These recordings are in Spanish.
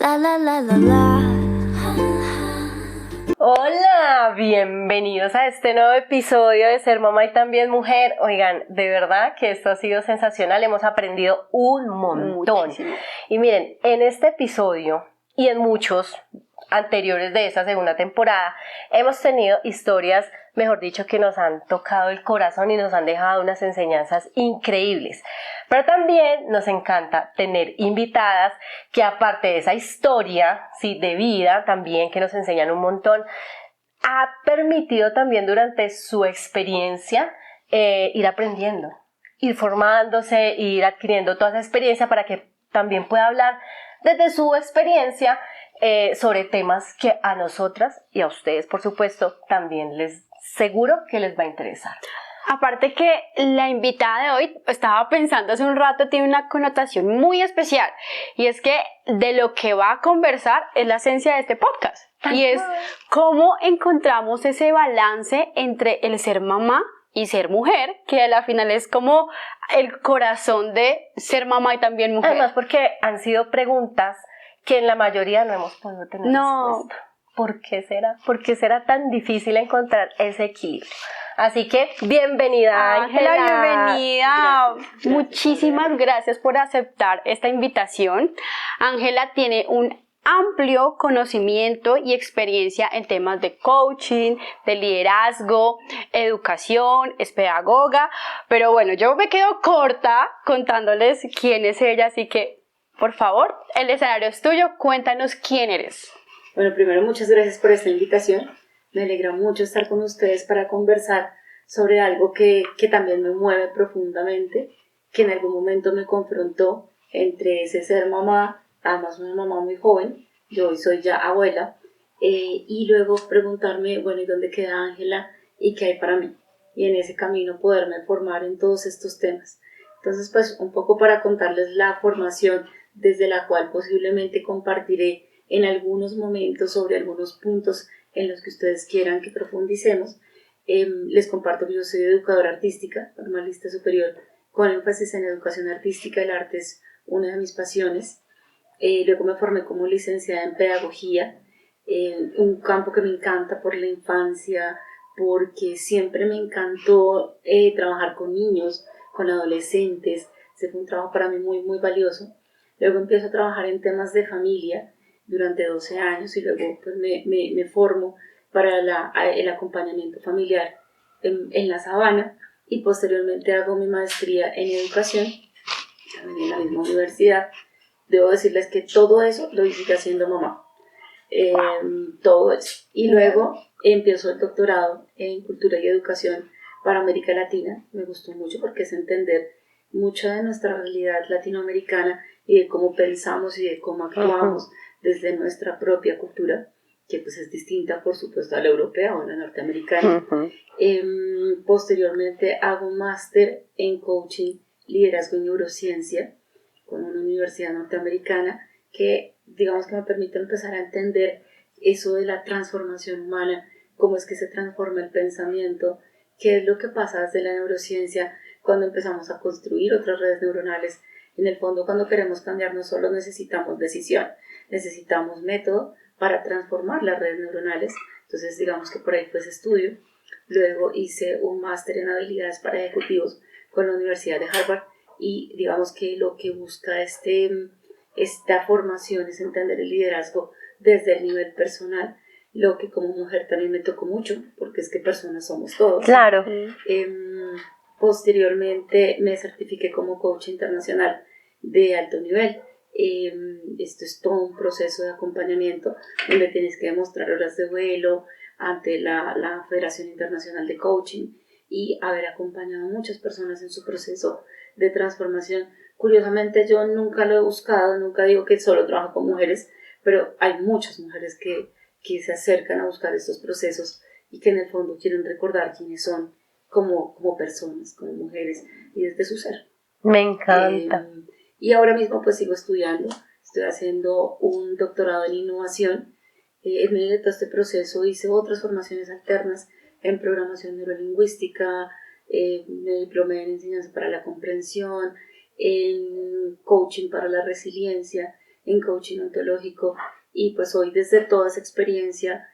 La la la la la. Hola, bienvenidos a este nuevo episodio de Ser Mamá y También Mujer. Oigan, de verdad que esto ha sido sensacional, hemos aprendido un montón. Muchísimo. Y miren, en este episodio y en muchos anteriores de esta segunda temporada hemos tenido historias, mejor dicho, que nos han tocado el corazón y nos han dejado unas enseñanzas increíbles. Pero también nos encanta tener invitadas que, aparte de esa historia, sí, de vida también, que nos enseñan un montón, ha permitido también durante su experiencia ir aprendiendo, ir formándose, ir adquiriendo toda esa experiencia para que también pueda hablar desde su experiencia sobre temas que a nosotras y a ustedes, por supuesto, también seguro que les va a interesar. Aparte que la invitada de hoy, estaba pensando hace un rato, tiene una connotación muy especial, y es que de lo que va a conversar es la esencia de este podcast, y es cómo encontramos ese balance entre el ser mamá y ser mujer, que a la final es como el corazón de ser mamá y también mujer. Además, porque han sido preguntas que en la mayoría no hemos podido tener respuesta. ¿Por qué será? ¿Por qué será tan difícil encontrar ese equilibrio? Así que, bienvenida, Ángela, bienvenida. Gracias. Muchísimas gracias por aceptar esta invitación. Ángela tiene un amplio conocimiento y experiencia en temas de coaching, de liderazgo, educación, es pedagoga, pero bueno, yo me quedo corta contándoles quién es ella, así que, por favor, el escenario es tuyo, cuéntanos quién eres. Bueno, primero muchas gracias por esta invitación. Me alegra mucho estar con ustedes para conversar sobre algo que también me mueve profundamente, que en algún momento me confrontó entre ese ser mamá, además una mamá muy joven, yo hoy soy ya abuela, y luego preguntarme, bueno, ¿y dónde queda Ángela y qué hay para mí? Y en ese camino poderme formar en todos estos temas. Entonces, pues un poco para contarles la formación desde la cual posiblemente compartiré en algunos momentos sobre algunos puntos en los que ustedes quieran que profundicemos. Les comparto que yo soy educadora artística, normalista superior, con énfasis en educación artística. El arte es una de mis pasiones. Luego me formé como licenciada en pedagogía, un campo que me encanta por la infancia, porque siempre me encantó trabajar con niños, con adolescentes. Ese fue un trabajo para mí muy, muy valioso. Luego empiezo a trabajar en temas de familia durante 12 años y luego pues, me formo para el acompañamiento familiar en la Sabana, y posteriormente hago mi maestría en educación, también en la misma universidad. Debo decirles que todo eso lo hice haciendo mamá, todo eso. Y luego empiezo el doctorado en cultura y educación para América Latina. Me gustó mucho porque es entender mucho de nuestra realidad latinoamericana y de cómo pensamos y de cómo actuamos desde nuestra propia cultura, que pues es distinta por supuesto a la europea o a la norteamericana. Posteriormente hago un máster en coaching, liderazgo y neurociencia con una universidad norteamericana que digamos que me permite empezar a entender eso de la transformación humana, cómo es que se transforma el pensamiento, qué es lo que pasa desde la neurociencia cuando empezamos a construir otras redes neuronales. En el fondo, cuando queremos cambiar, no solo necesitamos decisión, necesitamos método para transformar las redes neuronales. Entonces, digamos que por ahí fue ese estudio. Luego hice un máster en habilidades para ejecutivos con la Universidad de Harvard, y digamos que lo que busca esta formación es entender el liderazgo desde el nivel personal, lo que como mujer también me tocó mucho, porque es que personas somos todos. Claro. Posteriormente me certifiqué como coach internacional de alto nivel. Esto es todo un proceso de acompañamiento donde tienes que demostrar horas de vuelo ante la Federación Internacional de Coaching y haber acompañado a muchas personas en su proceso de transformación. Curiosamente yo nunca lo he buscado, nunca digo que solo trabajo con mujeres, pero hay muchas mujeres que se acercan a buscar estos procesos y que en el fondo quieren recordar quiénes son como personas, como mujeres y desde su ser. Me encanta. Y ahora mismo pues sigo estudiando, estoy haciendo un doctorado en innovación. En medio de todo este proceso hice otras formaciones alternas en programación neurolingüística, me diplomé en enseñanza para la comprensión, en coaching para la resiliencia, en coaching ontológico, y pues hoy desde toda esa experiencia,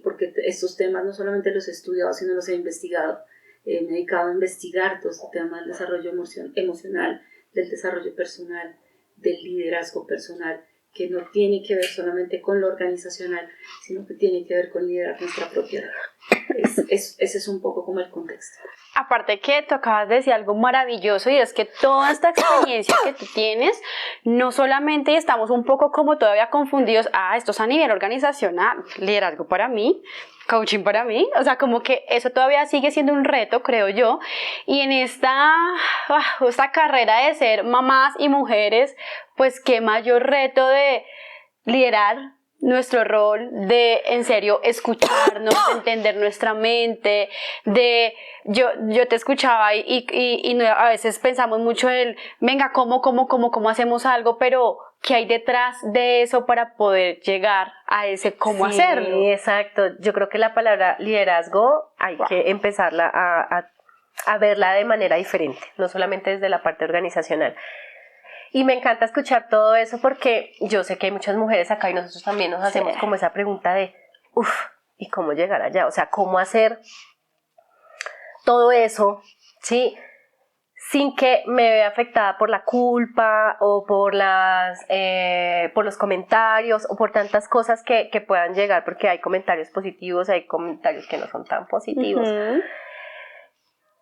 porque estos temas no solamente los he estudiado, sino los he investigado. Me he dedicado a investigar todo este tema del desarrollo emocional, del desarrollo personal, del liderazgo personal, que no tiene que ver solamente con lo organizacional, sino que tiene que ver con liderar nuestra propia vida. Ese es un poco como el contexto. Aparte que tú acabas de decir algo maravilloso, y es que toda esta experiencia que tú tienes, no solamente estamos un poco como todavía confundidos, esto es a nivel organizacional, liderazgo para mí, coaching para mí, o sea, como que eso todavía sigue siendo un reto, creo yo, y en esta carrera de ser mamás y mujeres, pues qué mayor reto de liderar nuestro rol, de en serio escucharnos, de entender nuestra mente, yo te escuchaba y a veces pensamos mucho venga, ¿cómo hacemos algo? Pero ¿qué hay detrás de eso para poder llegar a ese cómo hacerlo? Sí, exacto. Yo creo que la palabra liderazgo hay que empezarla a verla de manera diferente, no solamente desde la parte organizacional. Y me encanta escuchar todo eso porque yo sé que hay muchas mujeres acá y nosotros también nos hacemos como esa pregunta de, ¿y cómo llegar allá? O sea, ¿cómo hacer todo eso, sí, sin que me vea afectada por la culpa o por los comentarios o por tantas cosas que puedan llegar? Porque hay comentarios positivos, hay comentarios que no son tan positivos. Uh-huh.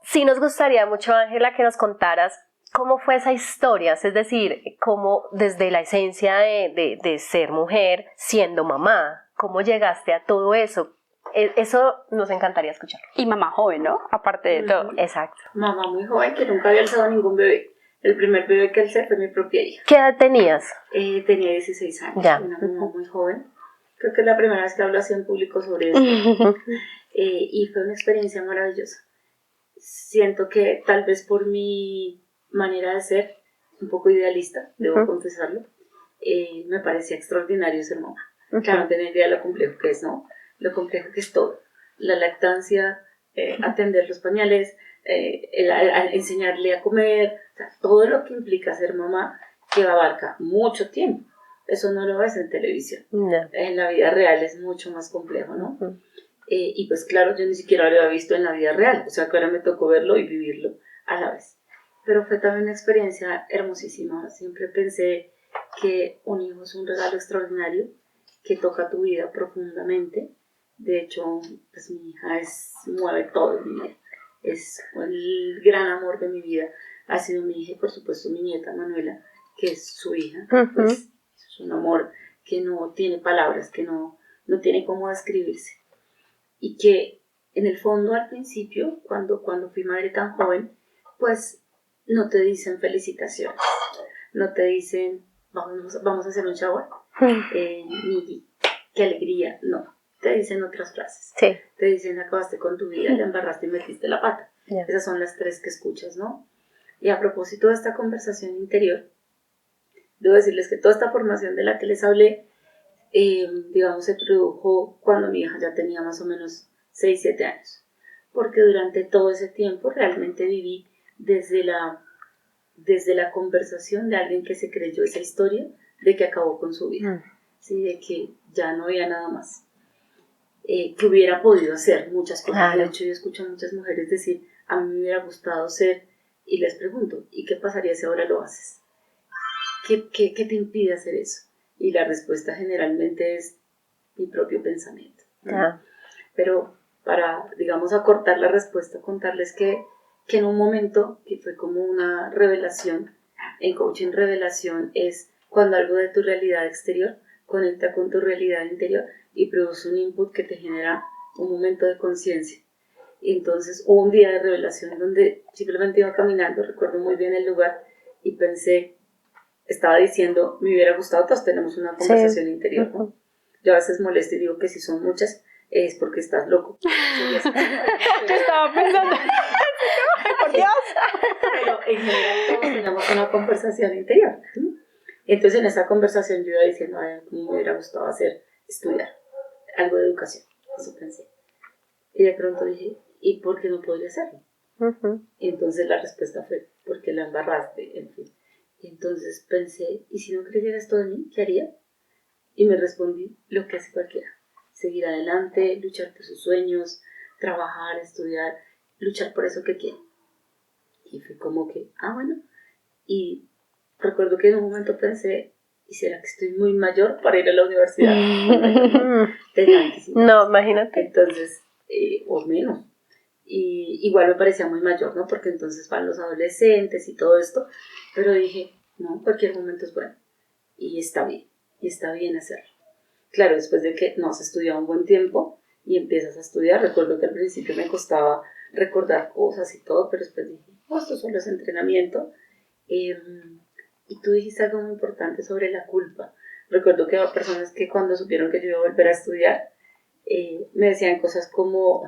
Sí nos gustaría mucho, Ángela, que nos contaras cómo fue esa historia, es decir, cómo desde la esencia de ser mujer, siendo mamá, cómo llegaste a todo eso. Eso nos encantaría escuchar. Y mamá joven, ¿no? Aparte de todo. Exacto. Mamá muy joven que nunca había alzado ningún bebé. El primer bebé que alcé fue mi propia hija. ¿Qué edad tenías? Tenía 16 años, Ya. Una mamá muy joven. Creo que es la primera vez que hablo así en público sobre esto. Y fue una experiencia maravillosa. Siento que tal vez por mi manera de ser, un poco idealista, debo confesarlo, me parecía extraordinario ser mamá. Claro, no tenía idea de lo complejo que es, ¿no? Lo complejo que es todo. La lactancia, atender los pañales, enseñarle a comer, o sea, todo lo que implica ser mamá, que abarca mucho tiempo. Eso no lo ves en televisión. No. En la vida real es mucho más complejo, ¿no? Y pues claro, yo ni siquiera lo había visto en la vida real, o sea que ahora me tocó verlo y vivirlo a la vez. Pero fue también una experiencia hermosísima. Siempre pensé que un hijo es un regalo extraordinario que toca tu vida profundamente. De hecho, pues mi hija mueve todo en mi vida. Es el gran amor de mi vida. Ha sido mi hija y por supuesto mi nieta Manuela, que es su hija. Pues es un amor que no tiene palabras, que no tiene cómo describirse. Y que en el fondo al principio, cuando fui madre tan joven, pues no te dicen felicitaciones, no te dicen vamos a hacer un shower, ni qué alegría, no, te dicen otras frases. Sí. Te dicen acabaste con tu vida, la embarraste y metiste la pata. Yeah. Esas son las 3 que escuchas, ¿no? Y a propósito de esta conversación interior, debo decirles que toda esta formación de la que les hablé, digamos, se produjo cuando mi hija ya tenía más o menos 6, 7 años. Porque durante todo ese tiempo realmente viví desde la conversación de alguien que se creyó esa historia de que acabó con su vida, ¿sí? De que ya no había nada más, que hubiera podido hacer muchas cosas. Claro. De hecho, yo escucho a muchas mujeres decir, a mí me hubiera gustado ser, y les pregunto, ¿y qué pasaría si ahora lo haces? ¿Qué te impide hacer eso? Y la respuesta generalmente es mi propio pensamiento, ¿no? Pero para, digamos, acortar la respuesta, contarles que en un momento que fue como una revelación, en coaching revelación es cuando algo de tu realidad exterior conecta con tu realidad interior y produce un input que te genera un momento de conciencia. Y entonces hubo un día de revelación donde simplemente iba caminando, recuerdo muy bien el lugar, y pensé, estaba diciendo, me hubiera gustado, todos tenemos una conversación interior, ¿no? Yo a veces molesto y digo que si son muchas, es porque estás loco. Te estaba pensando. Por Dios. Pero en general todos tenemos una conversación interior. Entonces en esa conversación yo iba diciendo, ay, cómo me hubiera gustado estudiar algo de educación. Eso pensé. Y de pronto dije, ¿y por qué no podría hacerlo? Y entonces la respuesta fue, porque la embarraste, en fin. Entonces pensé, ¿y si no creyera esto de mí, qué haría? Y me respondí lo que hace cualquiera: seguir adelante, luchar por sus sueños, trabajar, estudiar, luchar por eso que quiere. Y fue como que, bueno. Y recuerdo que en un momento pensé, ¿y será que estoy muy mayor para ir a la universidad? Muy mayor. Tenía 25. No, imagínate. Entonces, o menos. Y igual me parecía muy mayor, ¿no? Porque entonces van los adolescentes y todo esto. Pero dije, no, cualquier momento es bueno. Y está bien hacerlo. Claro, después de que no has estudiado un buen tiempo y empiezas a estudiar, recuerdo que al principio me costaba recordar cosas y todo, pero después dije, esto solo es entrenamiento. Y tú dijiste algo muy importante sobre la culpa. Recuerdo que había personas que cuando supieron que yo iba a volver a estudiar, me decían cosas como,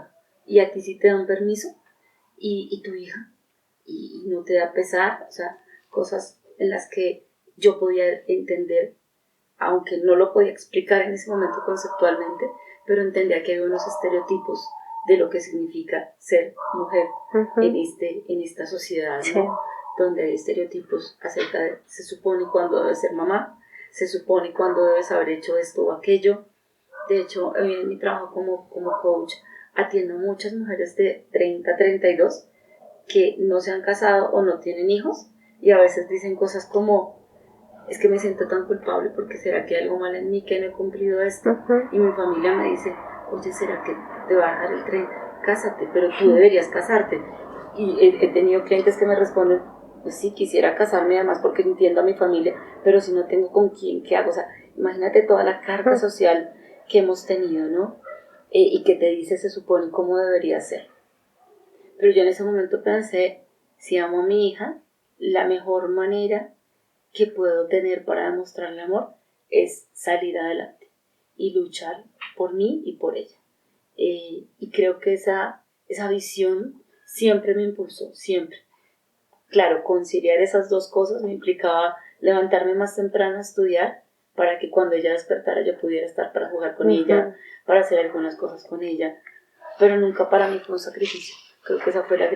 ¿y a ti sí te dan permiso? ¿Y tu hija? ¿Y no te da pesar? O sea, cosas en las que yo podía entender, aunque no lo podía explicar en ese momento conceptualmente, pero entendía que había unos estereotipos de lo que significa ser mujer en esta sociedad, ¿no? Sí. Donde hay estereotipos acerca de, se supone cuándo debes ser mamá, se supone cuándo debes haber hecho esto o aquello. De hecho, en mi trabajo como coach atiendo a muchas mujeres de 30 a 32 que no se han casado o no tienen hijos, y a veces dicen cosas como, es que me siento tan culpable porque será que hay algo mal en mí que no he cumplido esto. Y mi familia me dice, oye, ¿será que te va a dejar el tren? Cásate, pero tú deberías casarte. Y he tenido clientes que me responden, pues sí, quisiera casarme además porque entiendo a mi familia, pero si no tengo con quién, ¿qué hago? O sea, imagínate toda la carga social que hemos tenido, ¿no? Y que te dice, se supone, cómo debería ser. Pero yo en ese momento pensé, si amo a mi hija, la mejor manera que puedo tener para demostrarle amor es salir adelante y luchar por mí y por ella. Y creo que esa visión siempre me impulsó, siempre. Claro, conciliar esas dos cosas me implicaba levantarme más temprano a estudiar para que cuando ella despertara yo pudiera estar para jugar con ella, para hacer algunas cosas con ella, pero nunca para mí fue un sacrificio. Creo que esa fue el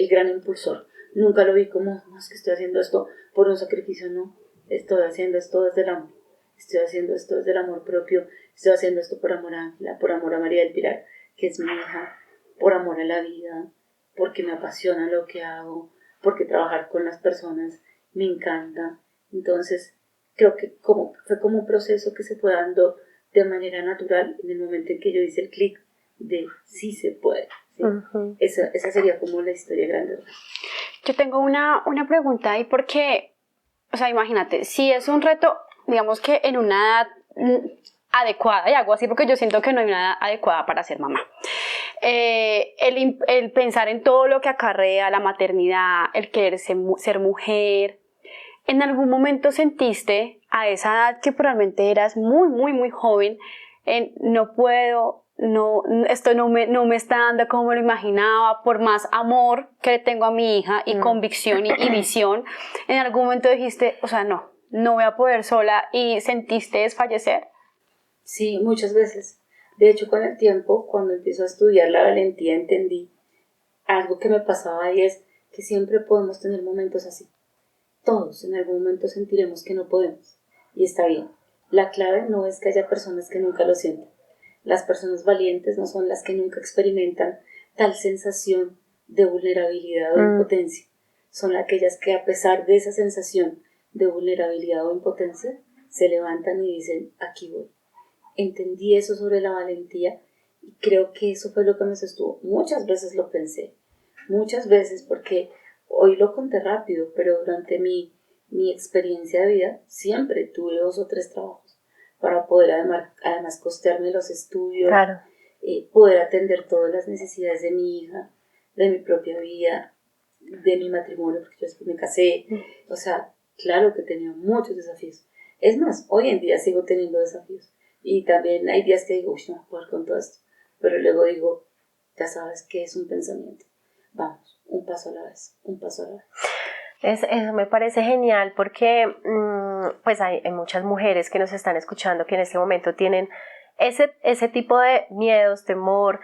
gran impulsor. Nunca lo vi como, no, es que estoy haciendo esto por un sacrificio, no. Estoy haciendo esto desde el amor. Estoy haciendo esto desde el amor propio. Estoy haciendo esto por amor a Ángela, por amor a María del Pilar, que es mi hija, por amor a la vida, porque me apasiona lo que hago, porque trabajar con las personas me encanta. Entonces, creo que fue como un proceso que se fue dando de manera natural en el momento en que yo hice el clic de sí se puede. ¿Sí? Esa sería como la historia grande. Yo tengo una pregunta ahí porque, o sea, imagínate, si es un reto, digamos que en una edad adecuada, y hago así porque yo siento que no hay una edad adecuada para ser mamá. El pensar en todo lo que acarrea la maternidad, el querer ser mujer, ¿en algún momento sentiste a esa edad que probablemente eras muy, muy, muy joven, no puedo, esto no me está dando como me lo imaginaba, por más amor que le tengo a mi hija y convicción y visión, en algún momento dijiste, o sea, no voy a poder sola, y sentiste desfallecer? Sí, muchas veces. De hecho, con el tiempo, cuando empiezo a estudiar la valentía, entendí algo que me pasaba, y es que siempre podemos tener momentos así. Todos en algún momento sentiremos que no podemos, y está bien. La clave no es que haya personas que nunca lo sientan. Las personas valientes no son las que nunca experimentan tal sensación de vulnerabilidad o impotencia. Son aquellas que, a pesar de esa sensación de vulnerabilidad o impotencia, se levantan y dicen, aquí voy. Entendí eso sobre la valentía, y creo que eso fue lo que me sostuvo. Muchas veces lo pensé, muchas veces, porque hoy lo conté rápido, pero durante mi experiencia de vida siempre tuve 2 o 3 trabajos para poder además costearme los estudios, Claro. Poder atender todas las necesidades de mi hija, de mi propia vida, de mi matrimonio, porque yo después me casé. O sea, claro que tenía muchos desafíos. Es más, hoy en día sigo teniendo desafíos. Y también hay días que digo, uy, no voy a poder con todo esto. Pero luego digo, ya sabes que es un pensamiento. Vamos, un paso a la vez, un paso a la vez. Eso me parece genial porque pues hay muchas mujeres que nos están escuchando que en este momento tienen ese tipo de miedos, temor,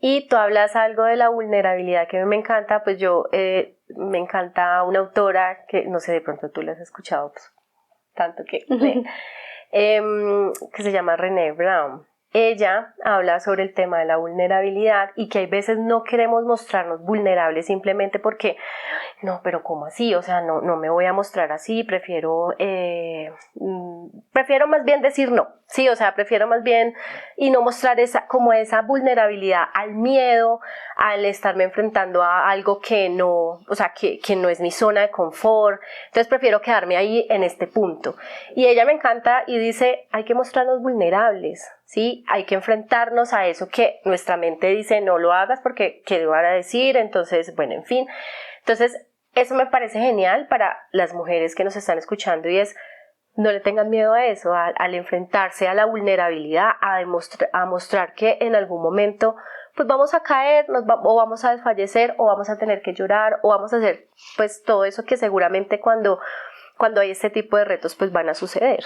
y tú hablas algo de la vulnerabilidad que a mí me encanta. Pues yo me encanta una autora que, no sé, de pronto tú la has escuchado, pues, tanto que se llama Brené Brown. Ella habla sobre el tema de la vulnerabilidad y que hay veces no queremos mostrarnos vulnerables simplemente porque, no, pero ¿cómo así? O sea, no me voy a mostrar así, prefiero más bien decir no, sí, o sea, prefiero más bien y no mostrar esa vulnerabilidad al miedo, al estarme enfrentando a algo que no, o sea, que no es mi zona de confort, entonces prefiero quedarme ahí en este punto. Y ella me encanta y dice, hay que mostrarnos vulnerables, ¿sí? Hay que enfrentarnos a eso que nuestra mente dice, no lo hagas porque ¿qué van a decir? Entonces, bueno, en fin. Entonces, eso me parece genial para las mujeres que nos están escuchando y es, no le tengan miedo a eso, al enfrentarse a la vulnerabilidad, a mostrar que en algún momento pues vamos a caer, o vamos a desfallecer, o vamos a tener que llorar, o vamos a hacer pues todo eso que seguramente cuando hay este tipo de retos pues van a suceder.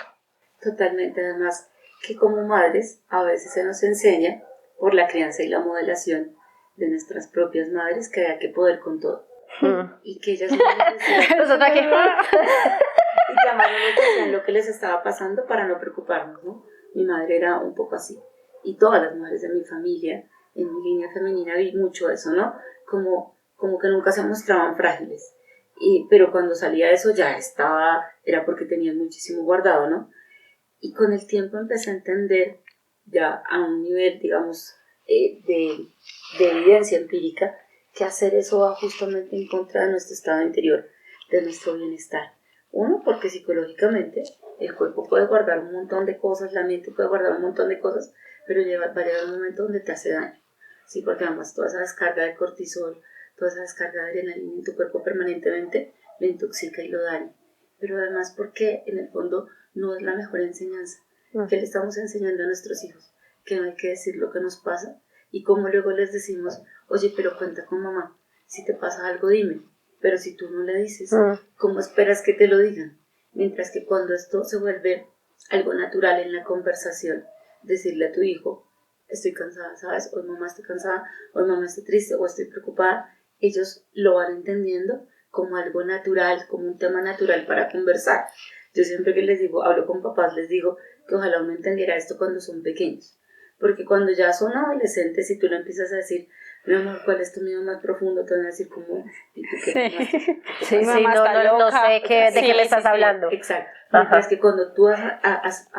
Totalmente, además que como madres a veces se nos enseña por la crianza y la modelación de nuestras propias madres que hay que poder con todo. Y que ellas no nosotros aquí y que además no nos decían lo que les estaba pasando para no preocuparnos, ¿no? Mi madre era un poco así y todas las mujeres de mi familia, en mi línea femenina vi mucho eso, ¿no? Como que nunca se mostraban frágiles, pero cuando salía eso ya era porque tenían muchísimo guardado, ¿no? Y con el tiempo empecé a entender ya a un nivel, digamos, de evidencia empírica, que hacer eso va justamente en contra de nuestro estado interior, de nuestro bienestar. Uno, porque psicológicamente el cuerpo puede guardar un montón de cosas, la mente puede guardar un montón de cosas, pero va a llegar un momento donde te hace daño. Sí, porque además toda esa descarga de cortisol, toda esa descarga de adrenalina en tu cuerpo permanentemente lo intoxica y lo daña. Pero además porque en el fondo no es la mejor enseñanza. ¿Qué le estamos enseñando a nuestros hijos? Que no hay que decir lo que nos pasa y como luego les decimos, oye, pero cuenta con mamá, si te pasa algo dime, pero si tú no le dices, ¿cómo esperas que te lo digan? Mientras que cuando esto se vuelve algo natural en la conversación, decirle a tu hijo, estoy cansada, ¿sabes? Hoy mamá estoy cansada, hoy mamá estoy triste o estoy preocupada, ellos lo van entendiendo como algo natural, como un tema natural para conversar. Yo siempre que les digo, hablo con papás, les digo que ojalá uno entendiera esto cuando son pequeños, porque cuando ya son adolescentes y tú le empiezas a decir, mi amor, ¿cuál es tu miedo más profundo? Te van a decir como, ¿y tú qué? Sí, no sé de qué me estás hablando. Exacto. Mientras que cuando tú has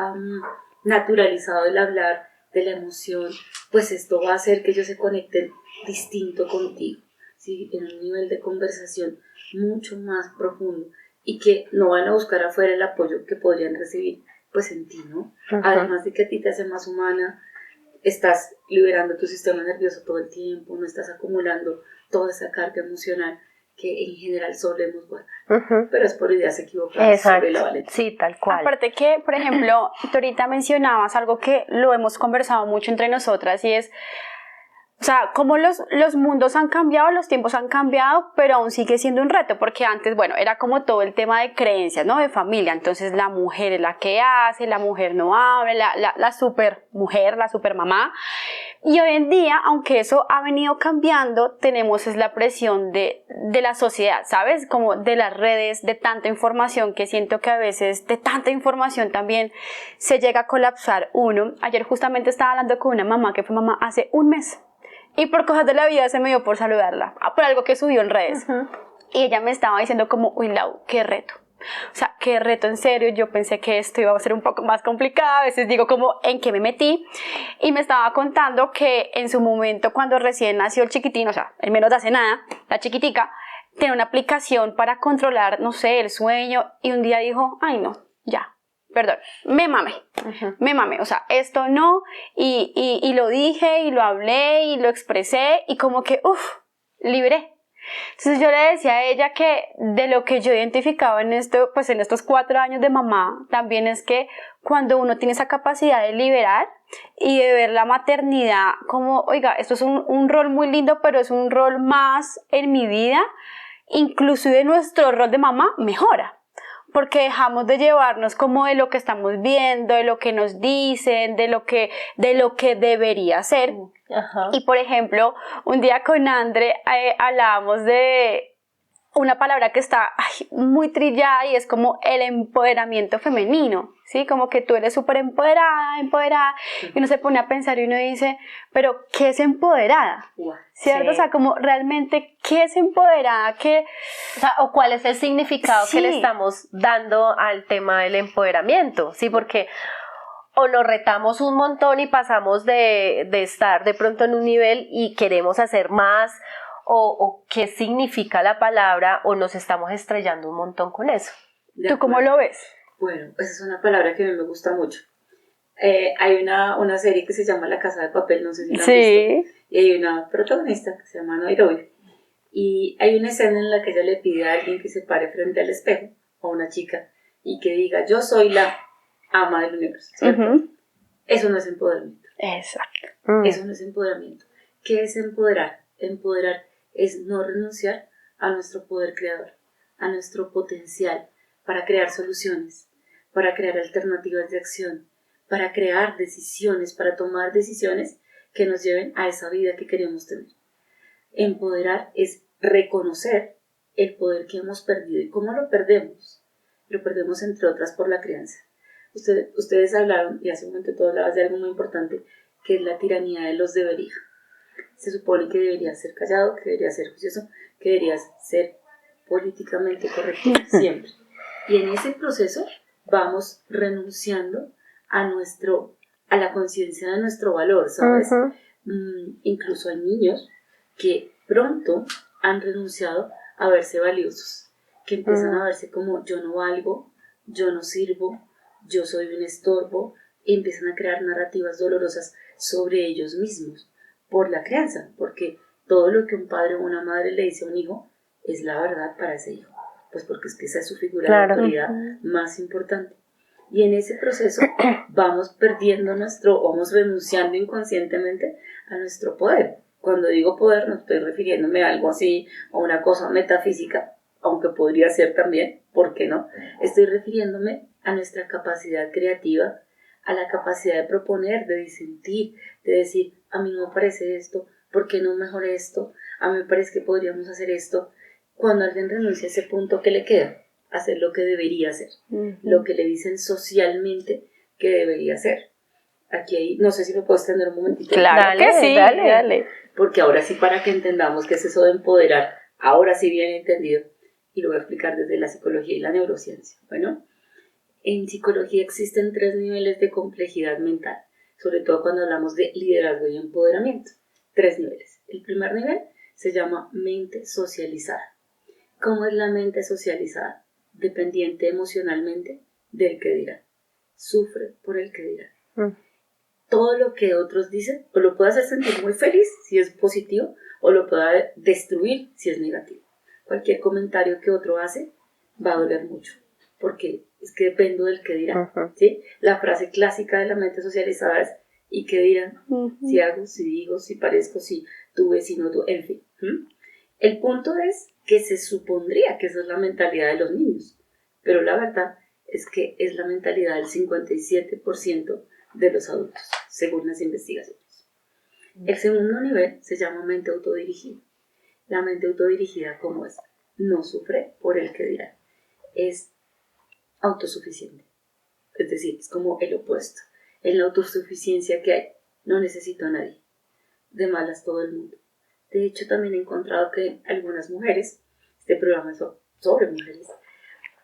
naturalizado el hablar de la emoción, pues esto va a hacer que ellos se conecten distinto contigo, ¿sí? En un nivel de conversación mucho más profundo y que no van a buscar afuera el apoyo que podrían recibir pues en ti, ¿no? Además de que a ti te hace más humana, estás liberando tu sistema nervioso todo el tiempo, no estás acumulando toda esa carga emocional que en general solemos guardar, pero es por ideas equivocadas sobre la valentía. Sí, tal cual. Aparte que, por ejemplo, tú ahorita mencionabas algo que lo hemos conversado mucho entre nosotras y es, o sea, cómo los mundos han cambiado, los tiempos han cambiado, pero aún sigue siendo un reto, porque antes, bueno, era como todo el tema de creencias, ¿no? De familia, entonces la mujer es la que hace, la mujer no habla, la super mujer, la super mamá, y hoy en día, aunque eso ha venido cambiando, tenemos es la presión de la sociedad, ¿sabes? Como de las redes, de tanta información, que siento que a veces de tanta información también se llega a colapsar uno. Ayer justamente estaba hablando con una mamá que fue mamá hace un mes, y por cosas de la vida se me dio por saludarla, por algo que subió en redes. Y ella me estaba diciendo como, uy, Lau, qué reto. O sea, qué reto, en serio, yo pensé que esto iba a ser un poco más complicado, a veces digo como, ¿en qué me metí? Y me estaba contando que en su momento, cuando recién nació el chiquitín, o sea, en menos de hace nada, la chiquitica, tenía una aplicación para controlar, no sé, el sueño, y un día dijo, ay no, ya. Perdón, me mamé, o sea, esto no, y lo dije, y lo hablé, y lo expresé, y como que, libré. Entonces yo le decía a ella que de lo que yo identificaba en esto, pues en estos 4 años de mamá, también es que cuando uno tiene esa capacidad de liberar y de ver la maternidad como, oiga, esto es un rol muy lindo, pero es un rol más en mi vida, inclusive nuestro rol de mamá mejora. Porque dejamos de llevarnos como de lo que estamos viendo, de lo que nos dicen, de lo que debería ser. Y por ejemplo, un día con Andre hablábamos de una palabra que está muy trillada y es como el empoderamiento femenino, ¿sí? Como que tú eres súper empoderada, y uno se pone a pensar y uno dice, pero ¿qué es empoderada? ¿Cierto? Sí. O sea, como realmente, ¿qué es empoderada? O sea, o cuál es el significado Sí. que le estamos dando al tema del empoderamiento, ¿sí? Porque o nos retamos un montón y pasamos de estar de pronto en un nivel y queremos hacer más, o qué significa la palabra, o nos estamos estrellando un montón con eso. ¿Tú cómo lo ves? Bueno, esa es una palabra que a mí me gusta mucho. Hay una serie que se llama La Casa de Papel, no sé si la han visto. Y hay una protagonista que se llama Nairobi. Y hay una escena en la que ella le pide a alguien que se pare frente al espejo, a una chica, y que diga, yo soy la ama del universo, ¿cierto? Eso no es empoderamiento. Exacto. Eso no es empoderamiento. ¿Qué es empoderar? Empoderar es no renunciar a nuestro poder creador, a nuestro potencial para crear soluciones, para crear alternativas de acción, para crear decisiones, para tomar decisiones que nos lleven a esa vida que queremos tener. Empoderar es reconocer el poder que hemos perdido. ¿Y cómo lo perdemos? Lo perdemos, entre otras, por la crianza. Ustedes hablaron, y hace un momento tú hablabas de algo muy importante, que es la tiranía de los debería. Se supone que deberías ser callado, que deberías ser juicioso, que deberías ser políticamente correcto siempre. Y en ese proceso vamos renunciando a la conciencia de nuestro valor, ¿sabes? Incluso hay niños que pronto han renunciado a verse valiosos, que empiezan a verse como yo no valgo, yo no sirvo, yo soy un estorbo, y empiezan a crear narrativas dolorosas sobre ellos mismos por la crianza, porque todo lo que un padre o una madre le dice a un hijo es la verdad para ese hijo, pues porque es que esa es su figura de autoridad más importante. Y en ese proceso vamos vamos renunciando inconscientemente a nuestro poder. Cuando digo poder no estoy refiriéndome a algo así, a una cosa metafísica, aunque podría ser también, ¿por qué no? Estoy refiriéndome a nuestra capacidad creativa, a la capacidad de proponer, de disentir, de decir, a mí no me parece esto, ¿por qué no mejor esto? A mí me parece que podríamos hacer esto. Cuando alguien renuncia a ese punto, ¿qué le queda? Hacer lo que debería hacer, lo que le dicen socialmente que debería hacer. Aquí no sé si me puedo extender un momentito. Claro que sí, dale. Porque ahora sí, para que entendamos qué es eso de empoderar, ahora sí bien entendido, y lo voy a explicar desde la psicología y la neurociencia. Bueno, en psicología existen 3 niveles de complejidad mental, sobre todo cuando hablamos de liderazgo y empoderamiento. 3 niveles. El primer nivel se llama mente socializada. ¿Cómo es la mente socializada? Dependiente emocionalmente del que dirán. Sufre por el que dirán. Todo lo que otros dicen o lo puede hacer sentir muy feliz si es positivo, o lo puede destruir si es negativo. Cualquier comentario que otro hace va a doler mucho, porque es que dependo del que dirán. ¿Sí? La frase clásica de la mente socializada es ¿y qué dirán? Si hago, si digo, si parezco, si tuve, si no tuve, en fin. El punto es que se supondría que esa es la mentalidad de los niños, pero la verdad es que es la mentalidad del 57% de los adultos, según las investigaciones. El segundo nivel se llama mente autodirigida. La mente autodirigida, ¿cómo es? No sufre por el que dirán. Es autosuficiente. Es decir, es como el opuesto. En la autosuficiencia que hay, no necesito a nadie. De malas todo el mundo. De hecho, también he encontrado que algunas mujeres, este programa es sobre mujeres,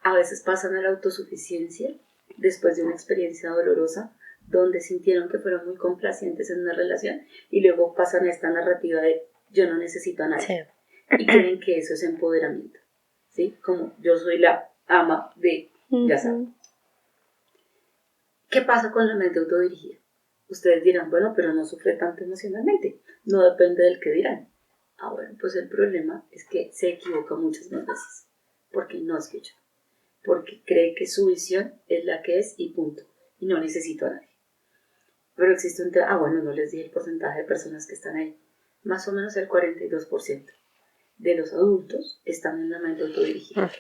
a veces pasan a la autosuficiencia después de una experiencia dolorosa donde sintieron que fueron muy complacientes en una relación y luego pasan a esta narrativa de yo no necesito a nadie. Y creen que eso es empoderamiento, ¿sí? Como yo soy la ama de, ya saben. ¿Qué pasa con la mente autodirigida? Ustedes dirán, bueno, pero no sufre tanto emocionalmente, no depende del que dirán. Bueno, pues el problema es que se equivoca muchas más veces, porque no escucha, porque cree que su visión es la que es y punto, y no necesito a nadie. Pero existe bueno, no les dije el porcentaje de personas que están ahí. Más o menos el 42% de los adultos están en la mente autodirigida.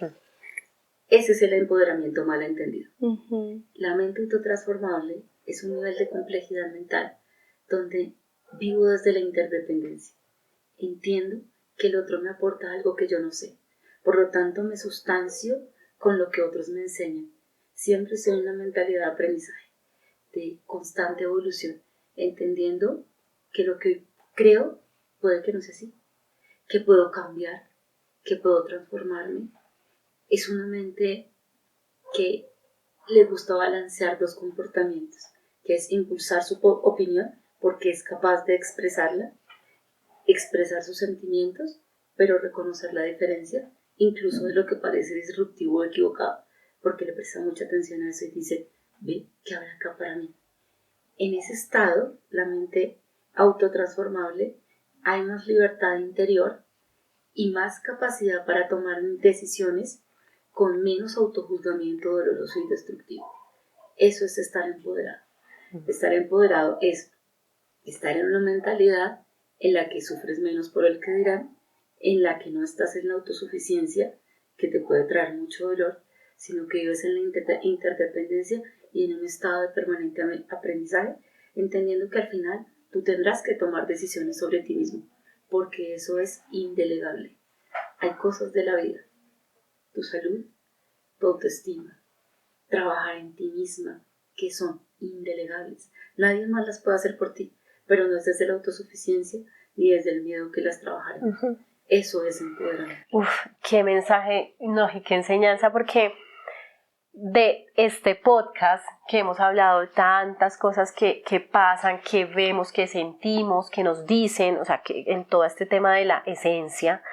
Ese es el empoderamiento mal entendido. La mente autotransformable es un nivel de complejidad mental donde vivo desde la interdependencia. Entiendo que el otro me aporta algo que yo no sé. Por lo tanto, me sustancio con lo que otros me enseñan. Siempre soy una mentalidad de aprendizaje, de constante evolución, entendiendo que lo que creo puede que no sea así, que puedo cambiar, que puedo transformarme. Es una mente que le gusta balancear dos comportamientos, que es impulsar su opinión porque es capaz de expresarla, expresar sus sentimientos, pero reconocer la diferencia, incluso de lo que parece disruptivo o equivocado, porque le presta mucha atención a eso y dice, ve, ¿qué habrá acá para mí? En ese estado, la mente autotransformable, hay más libertad interior y más capacidad para tomar decisiones con menos autojuzgamiento doloroso y destructivo. Eso es estar empoderado. Estar empoderado es estar en una mentalidad en la que sufres menos por el que dirán, en la que no estás en la autosuficiencia, que te puede traer mucho dolor, sino que vives en la interdependencia y en un estado de permanente aprendizaje, entendiendo que al final tú tendrás que tomar decisiones sobre ti mismo, porque eso es indelegable. Hay cosas de la vida, tu salud, tu autoestima, trabajar en ti misma, que son indelegables. Nadie más las puede hacer por ti, pero no es desde la autosuficiencia ni desde el miedo que las trabajarán. Eso es empoderamiento. Qué mensaje, no, y qué enseñanza, porque de este podcast que hemos hablado de tantas cosas que pasan, que vemos, que sentimos, que nos dicen, o sea, que en todo este tema de la esencia,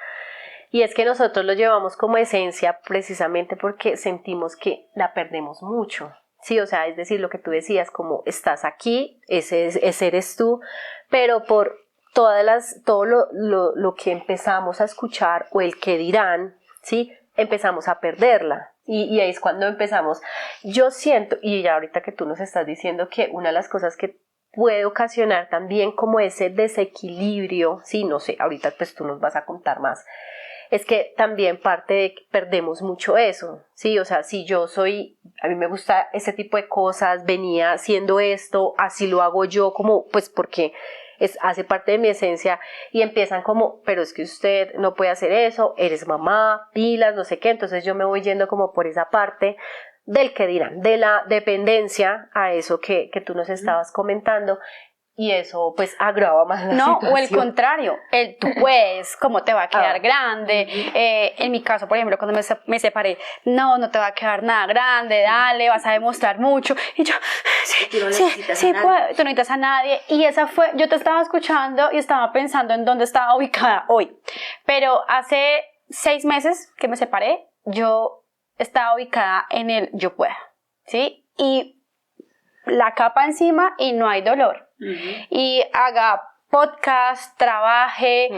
y es que nosotros lo llevamos como esencia precisamente porque sentimos que la perdemos mucho. Sí, o sea, es decir, lo que tú decías, como estás aquí, ese eres tú, pero por todo lo que empezamos a escuchar o el que dirán, ¿sí? Empezamos a perderla. Y ahí es cuando empezamos. Yo siento, y ya ahorita que tú nos estás diciendo que una de las cosas que puede ocasionar también como ese desequilibrio, sí, no sé, ahorita pues tú nos vas a contar más, es que también parte de que perdemos mucho eso, ¿sí? O sea, si yo a mí me gusta ese tipo de cosas, venía haciendo esto, así lo hago yo, como, pues porque hace parte de mi esencia, y empiezan como, pero es que usted no puede hacer eso, eres mamá, pilas, no sé qué, entonces yo me voy yendo como por esa parte del que dirán, de la dependencia a eso que tú nos estabas comentando, y eso pues agrava más la situación. O el contrario, tú puedes, cómo te va a quedar grande. En mi caso, por ejemplo, cuando me separé, no te va a quedar nada grande, dale, vas a demostrar mucho. Y yo, sí puedo, tú no necesitas a nadie. Y yo te estaba escuchando y estaba pensando en dónde estaba ubicada hoy. Pero hace 6 meses que me separé, yo estaba ubicada en el yo puedo, ¿sí? Y la capa encima y no hay dolor. Y haga podcast, trabaje,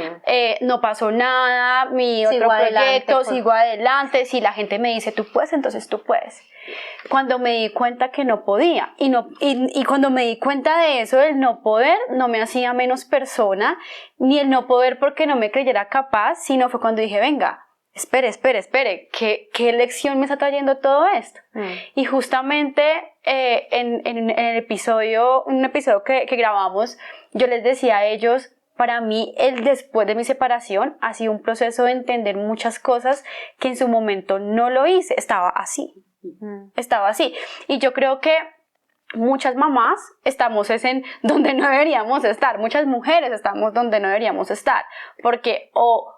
no pasó nada, mi otro proyecto, sigo adelante. Si la gente me dice tú puedes, entonces tú puedes. Cuando me di cuenta que no podía, y cuando me di cuenta de eso, del no poder, no me hacía menos persona, ni el no poder porque no me creyera capaz, sino fue cuando dije, venga, espere, ¿qué lección me está trayendo todo esto? Y justamente en el episodio, un episodio que grabamos, yo les decía a ellos, para mí el después de mi separación ha sido un proceso de entender muchas cosas que en su momento no lo hice, estaba así. Y yo creo que muchas mamás estamos en donde no deberíamos estar, muchas mujeres estamos donde no deberíamos estar, porque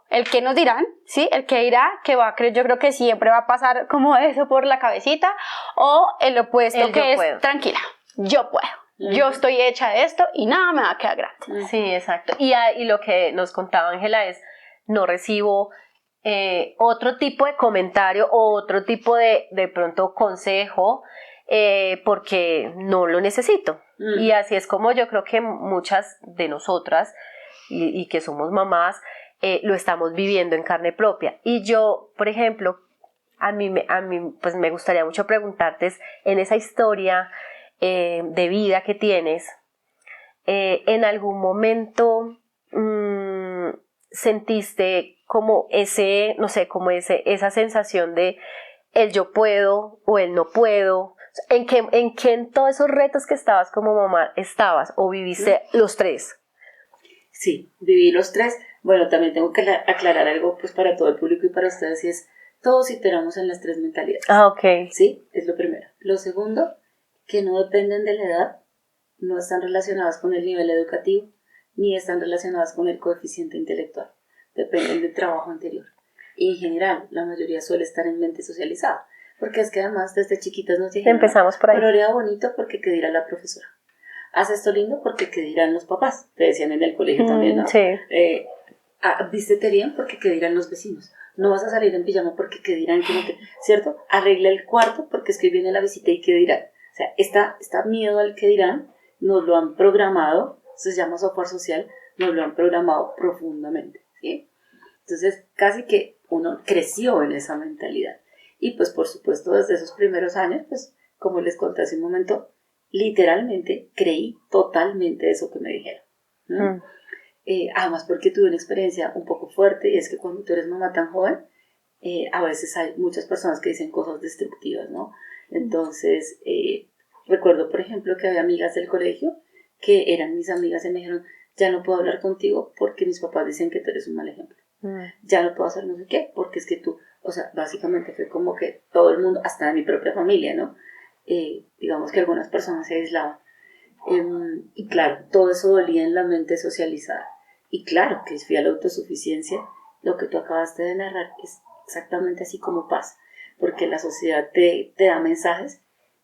el que nos dirán, ¿sí? El que dirá, yo creo que siempre va a pasar como eso por la cabecita, o el opuesto que es, tranquila, yo puedo, yo estoy hecha de esto y nada me va a quedar grande. Sí, exacto. Y lo que nos contaba Ángela es, no recibo otro tipo de comentario o otro tipo de pronto consejo, porque no lo necesito. Y así es como yo creo que muchas de nosotras y que somos mamás lo estamos viviendo en carne propia. Y yo, por ejemplo, a mí pues me gustaría mucho preguntarte, en esa historia de vida que tienes, ¿en algún momento sentiste como esa sensación de el yo puedo o el no puedo? ¿En todos esos retos que estabas como mamá estabas o viviste los tres? Sí, viví los tres. Bueno, también tengo que aclarar algo pues para todo el público y para ustedes, y es, todos iteramos en las 3 mentalidades. Ok. ¿Sí? Es lo primero. Lo segundo, que no dependen de la edad, no están relacionadas con el nivel educativo, ni están relacionadas con el coeficiente intelectual. Dependen del trabajo anterior. Y en general, la mayoría suele estar en mente socializada, porque es que además desde chiquitas nos dijeron, Empezamos por ahí. colorea bonito porque qué dirá la profesora. Haz esto lindo porque qué dirán los papás. Te decían en el colegio también, ¿no? Sí. Vístete bien porque qué dirán los vecinos. No vas a salir en pijama porque qué dirán que no te... ¿Cierto? Arregla el cuarto porque es que viene la visita y qué dirán. O sea, esta miedo al que dirán nos lo han programado, se llama software social, nos lo han programado profundamente, ¿sí? Entonces, casi que uno creció en esa mentalidad. Y pues, por supuesto, desde esos primeros años, pues, como les conté hace un momento, literalmente creí totalmente eso que me dijeron. Además, porque tuve una experiencia un poco fuerte, y es que cuando tú eres mamá tan joven, a veces hay muchas personas que dicen cosas destructivas, ¿no? Entonces, recuerdo, por ejemplo, que había amigas del colegio que eran mis amigas y me dijeron, ya no puedo hablar contigo porque mis papás dicen que tú eres un mal ejemplo. Ya no puedo hacer no sé qué, porque es que tú, o sea, básicamente fue como que todo el mundo, hasta de mi propia familia, ¿no? Digamos que algunas personas se aislaban. Y claro, todo eso dolía en la mente socializada. Y claro, que fui a la autosuficiencia, lo que tú acabaste de narrar es exactamente así como pasa, porque la sociedad te da mensajes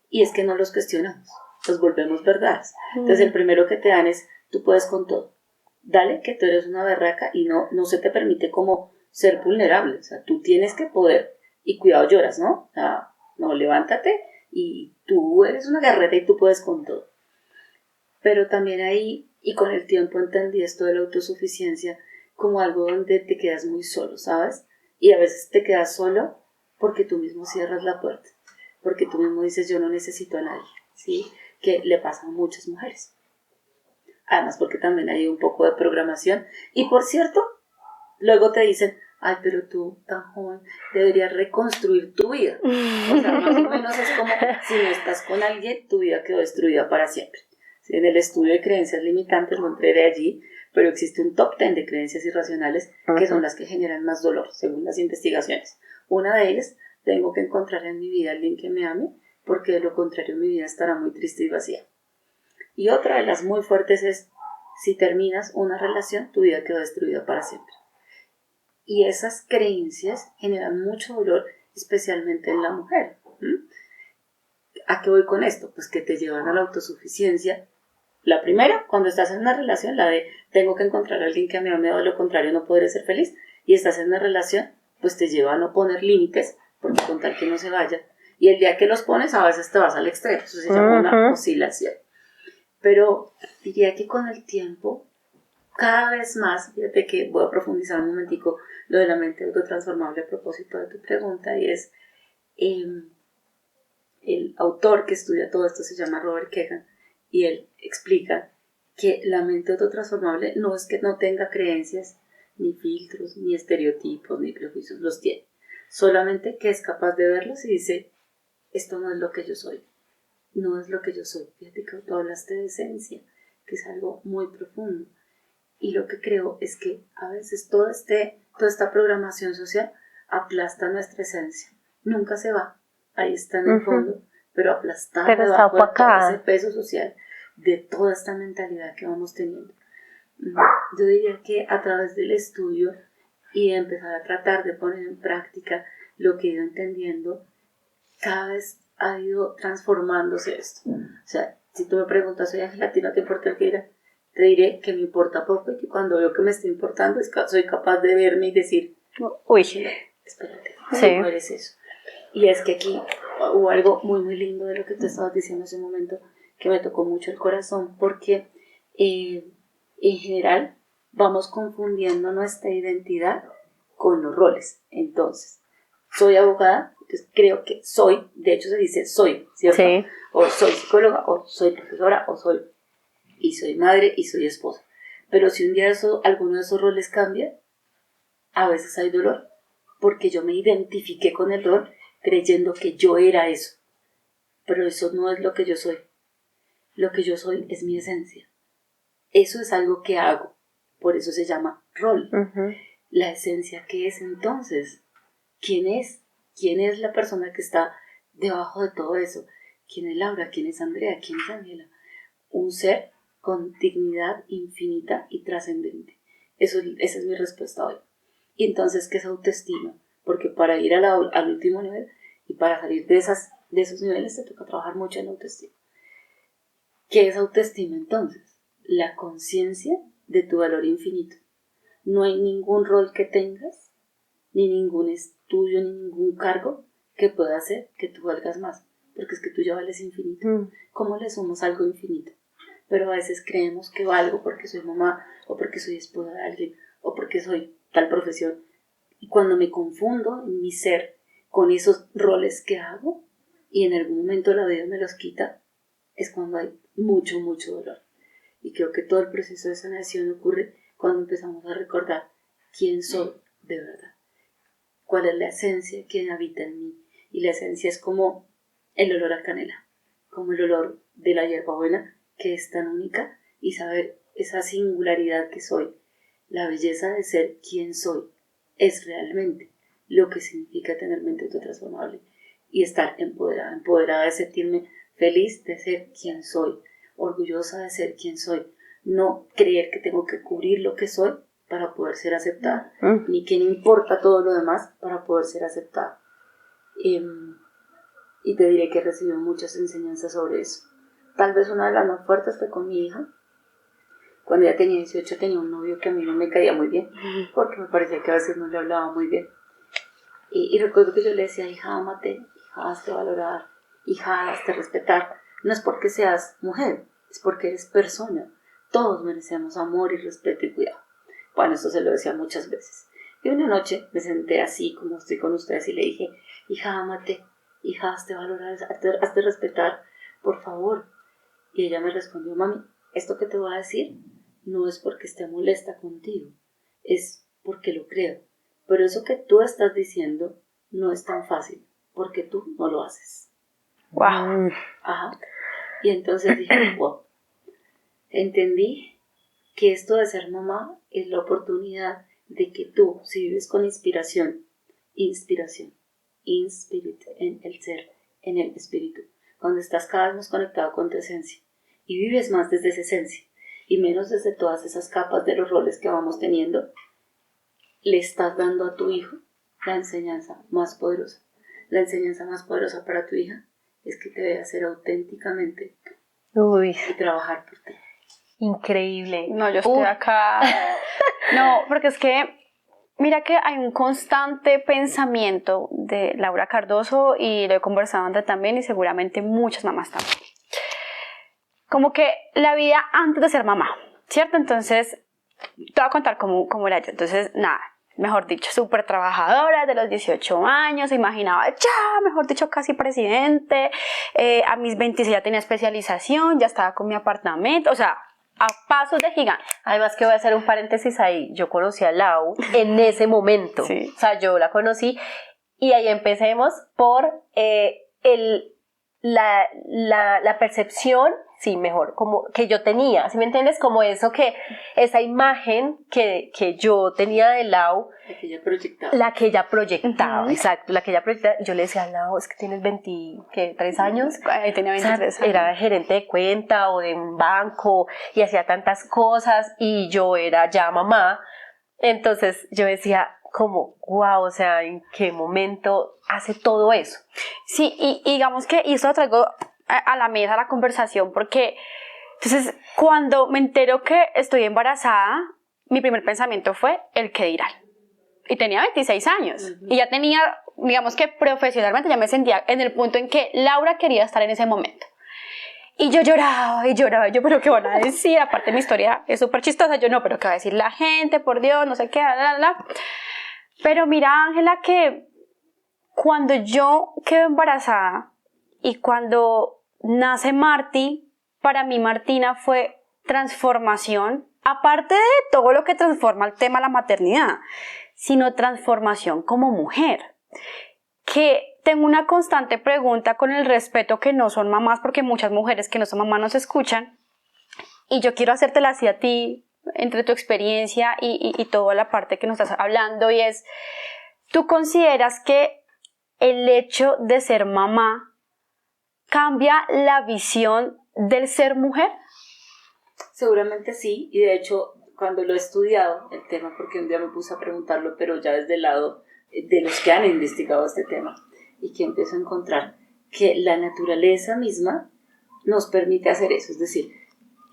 y es que no los cuestionamos, los volvemos verdades. Entonces el primero que te dan es, tú puedes con todo, dale que tú eres una berraca y no se te permite como ser vulnerable, o sea, tú tienes que poder, y cuidado lloras, ¿no? O sea, no, levántate y tú eres una guerrera y tú puedes con todo. Pero también ahí, y con el tiempo entendí esto de la autosuficiencia como algo donde te quedas muy solo, ¿sabes? Y a veces te quedas solo porque tú mismo cierras la puerta, porque tú mismo dices yo no necesito a nadie, ¿sí? Que le pasa a muchas mujeres. Además porque también hay un poco de programación. Y por cierto, luego te dicen, ay, pero tú tan joven deberías reconstruir tu vida. O sea, más o menos es como si no estás con alguien, tu vida quedó destruida para siempre. En el estudio de creencias limitantes, no entraré allí, pero existe un top 10 de creencias irracionales que son las que generan más dolor, según las investigaciones. Una de ellas, tengo que encontrar en mi vida a alguien que me ame, porque de lo contrario mi vida estará muy triste y vacía. Y otra de las muy fuertes es, si terminas una relación, tu vida quedó destruida para siempre. Y esas creencias generan mucho dolor, especialmente en la mujer. ¿A qué voy con esto? Pues que te llevan a la autosuficiencia. La primera, cuando estás en una relación, la de tengo que encontrar a alguien que me ame o de lo contrario no podré ser feliz, y estás en una relación, pues te lleva a no poner límites, porque con tal que no se vaya, y el día que los pones a veces te vas al extremo, eso se llama una oscilación. Pero diría que con el tiempo, cada vez más, fíjate que voy a profundizar un momentico lo de la mente autotransformable a propósito de tu pregunta, y es, el autor que estudia todo esto se llama Robert Kegan, y él explica que la mente autotransformable no es que no tenga creencias, ni filtros, ni estereotipos, ni prejuicios, los tiene. Solamente que es capaz de verlos y dice, esto no es lo que yo soy, no es lo que yo soy. Fíjate que tú hablaste de esencia, que es algo muy profundo. Y lo que creo es que a veces toda esta programación social aplasta nuestra esencia. Nunca se va, ahí está en el fondo, pero aplastada pero está debajo de todo ese opacada. peso social de toda esta mentalidad que vamos teniendo. Yo diría que a través del estudio y de empezar a tratar de poner en práctica lo que he ido entendiendo, cada vez ha ido transformándose esto. O sea, si tú me preguntas, oye, Ángela, ¿a ti no te importa el que dirá? Te diré que me importa poco y que cuando veo que me está importando soy capaz de verme y decir, uy, espérate, sí. no eres eso. Y es que aquí hubo algo muy muy lindo de lo que tú estabas diciendo hace un momento que me tocó mucho el corazón, porque en general vamos confundiendo nuestra identidad con los roles. Entonces, soy abogada, entonces creo que soy, de hecho se dice soy, ¿cierto? Sí. O soy psicóloga, o soy profesora, o soy madre, y soy esposa. Pero si un día alguno de esos roles cambia, a veces hay dolor, porque yo me identifiqué con el rol creyendo que yo era eso. Pero eso no es lo que yo soy. Lo que yo soy es mi esencia. Eso es algo que hago. por eso se llama rol. Ujú. La esencia, ¿qué es entonces? ¿Quién es? ¿Quién es la persona que está debajo de todo eso? ¿Quién es Laura? ¿Quién es Andrea? ¿Quién es Ángela? Un ser con dignidad infinita y trascendente. Esa es mi respuesta hoy. Y entonces, ¿qué es autoestima? Porque para ir al último nivel y para salir de esos niveles te toca trabajar mucho en autoestima. ¿Qué es autoestima entonces? La conciencia de tu valor infinito. No hay ningún rol que tengas, ni ningún estudio, ni ningún cargo que pueda hacer que tú valgas más, porque es que tú ya vales infinito. ¿Cómo le sumas algo infinito? Pero a veces creemos que valgo porque soy mamá, o porque soy esposa de alguien, o porque soy tal profesión. Y cuando me confundo en mi ser con esos roles que hago, y en algún momento la vida me los quita, es cuando hay mucho, mucho dolor. Y creo que todo el proceso de sanación ocurre cuando empezamos a recordar quién soy de verdad, cuál es la esencia que habita en mí. Y la esencia es como el olor a canela, como el olor de la hierbabuena, que es tan única, y saber esa singularidad que soy, la belleza de ser quien soy, es realmente lo que significa tener mente autotransformable y estar empoderada de sentirme feliz de ser quien soy, orgullosa de ser quien soy, no creer que tengo que cubrir lo que soy para poder ser aceptada, ni que no importa todo lo demás para poder ser aceptada. Y te diré que he recibido muchas enseñanzas sobre eso. Tal vez una de las más fuertes fue con mi hija. Cuando ella tenía 18 tenía un novio que a mí no me caía muy bien, porque me parecía que a veces no le hablaba muy bien. Y recuerdo que yo le decía, hija, ámate, hija, hazte valorar, hija, hazte respetar. No es porque seas mujer, es porque eres persona. Todos merecemos amor y respeto y cuidado. Bueno, esto se lo decía muchas veces. Y una noche me senté así, como estoy con ustedes, y le dije, hija, ámate, hija, hazte valorar, hazte respetar, por favor. Y ella me respondió, mami, esto que te voy a decir no es porque esté molesta contigo, es porque lo creo. Pero eso que tú estás diciendo no es tan fácil, porque tú no lo haces. Wow. Ajá. Y entonces dije, wow, entendí que esto de ser mamá es la oportunidad de que tú, si vives con inspiración, inspirit en el ser, en el espíritu, cuando estás cada vez más conectado con tu esencia y vives más desde esa esencia y menos desde todas esas capas de los roles que vamos teniendo, le estás dando a tu hijo la enseñanza más poderosa. La enseñanza más poderosa para tu hija es que te vea ser auténticamente tú y trabajar por ti. Increíble. No, yo estoy acá. No, porque es que mira que hay un constante pensamiento de Laura Cardoso y lo he conversado antes también y seguramente muchas mamás también. Como que la vida antes de ser mamá, ¿cierto? Entonces, te voy a contar cómo era yo. Entonces, nada, mejor dicho, súper trabajadora de los 18 años, se imaginaba, ya, mejor dicho, casi presidente. A mis 26 ya tenía especialización, ya estaba con mi apartamento, o sea, a pasos de gigante. Además que voy a hacer un paréntesis ahí, yo conocí a Lau en ese momento, Sí. O sea, yo la conocí y ahí empecemos por la percepción, sí, mejor, como que yo tenía, ¿sí me entiendes? Como eso esa imagen que yo tenía de Lau, la que ella proyectaba, Uh-huh. exacto, la que ella proyectaba. Yo le decía, Lau, es que tienes 23 años. Ahí tenía 23 años. Era gerente de cuenta o de un banco y hacía tantas cosas y yo era ya mamá. Entonces yo decía, como, wow, o sea, ¿en qué momento hace todo eso? Sí, y digamos que eso lo traigo a la mesa, a la conversación, porque entonces cuando me entero que estoy embarazada, mi primer pensamiento fue el qué dirán. Y tenía 26 años. Uh-huh. Y ya tenía, digamos que profesionalmente ya me sentía en el punto en que Laura quería estar en ese momento. Y yo lloraba, yo, pero ¿qué van a decir? Aparte mi historia es súper chistosa, yo no, pero ¿qué va a decir la gente? Por Dios, no sé qué, Pero mira, Ángela, que cuando yo quedo embarazada y cuando nace Marti, para mí Martina fue transformación, aparte de todo lo que transforma el tema de la maternidad, sino transformación como mujer. Que tengo una constante pregunta con el respeto que no son mamás, porque muchas mujeres que no son mamás nos escuchan, y yo quiero hacértela así a ti, entre tu experiencia y toda la parte que nos estás hablando, y es, ¿tú consideras que el hecho de ser mamá cambia la visión del ser mujer? Seguramente sí, y de hecho cuando lo he estudiado el tema, porque un día me puse a preguntarlo, pero ya desde el lado de los que han investigado este tema, y que empiezo a encontrar que la naturaleza misma nos permite hacer eso, es decir,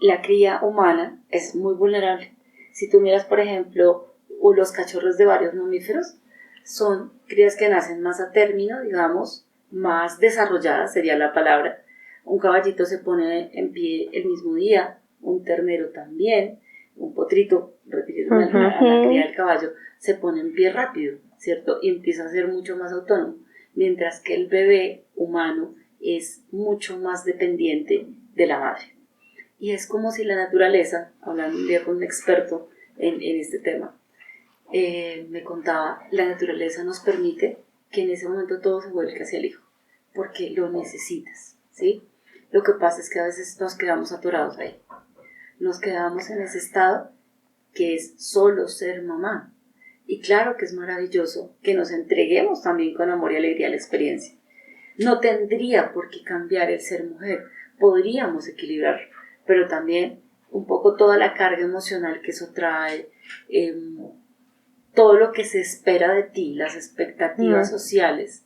la cría humana es muy vulnerable. Si tú miras, por ejemplo, los cachorros de varios mamíferos, son crías que nacen más a término, digamos, más desarrolladas sería la palabra. Un caballito se pone en pie el mismo día, un ternero también, un potrito, refiriéndome a la cría del caballo, se pone en pie rápido, ¿cierto? Y empieza a ser mucho más autónomo, mientras que el bebé humano es mucho más dependiente de la madre. Y es como si la naturaleza, hablando un día con un experto en este tema, me contaba, la naturaleza nos permite que en ese momento todo se vuelque hacia el hijo, porque lo necesitas, ¿sí? Lo que pasa es que a veces nos quedamos atorados ahí, nos quedamos en ese estado que es solo ser mamá. Y claro que es maravilloso que nos entreguemos también con amor y alegría a la experiencia. No tendría por qué cambiar el ser mujer, podríamos equilibrarlo, pero también un poco toda la carga emocional que eso trae, todo lo que se espera de ti, las expectativas sociales,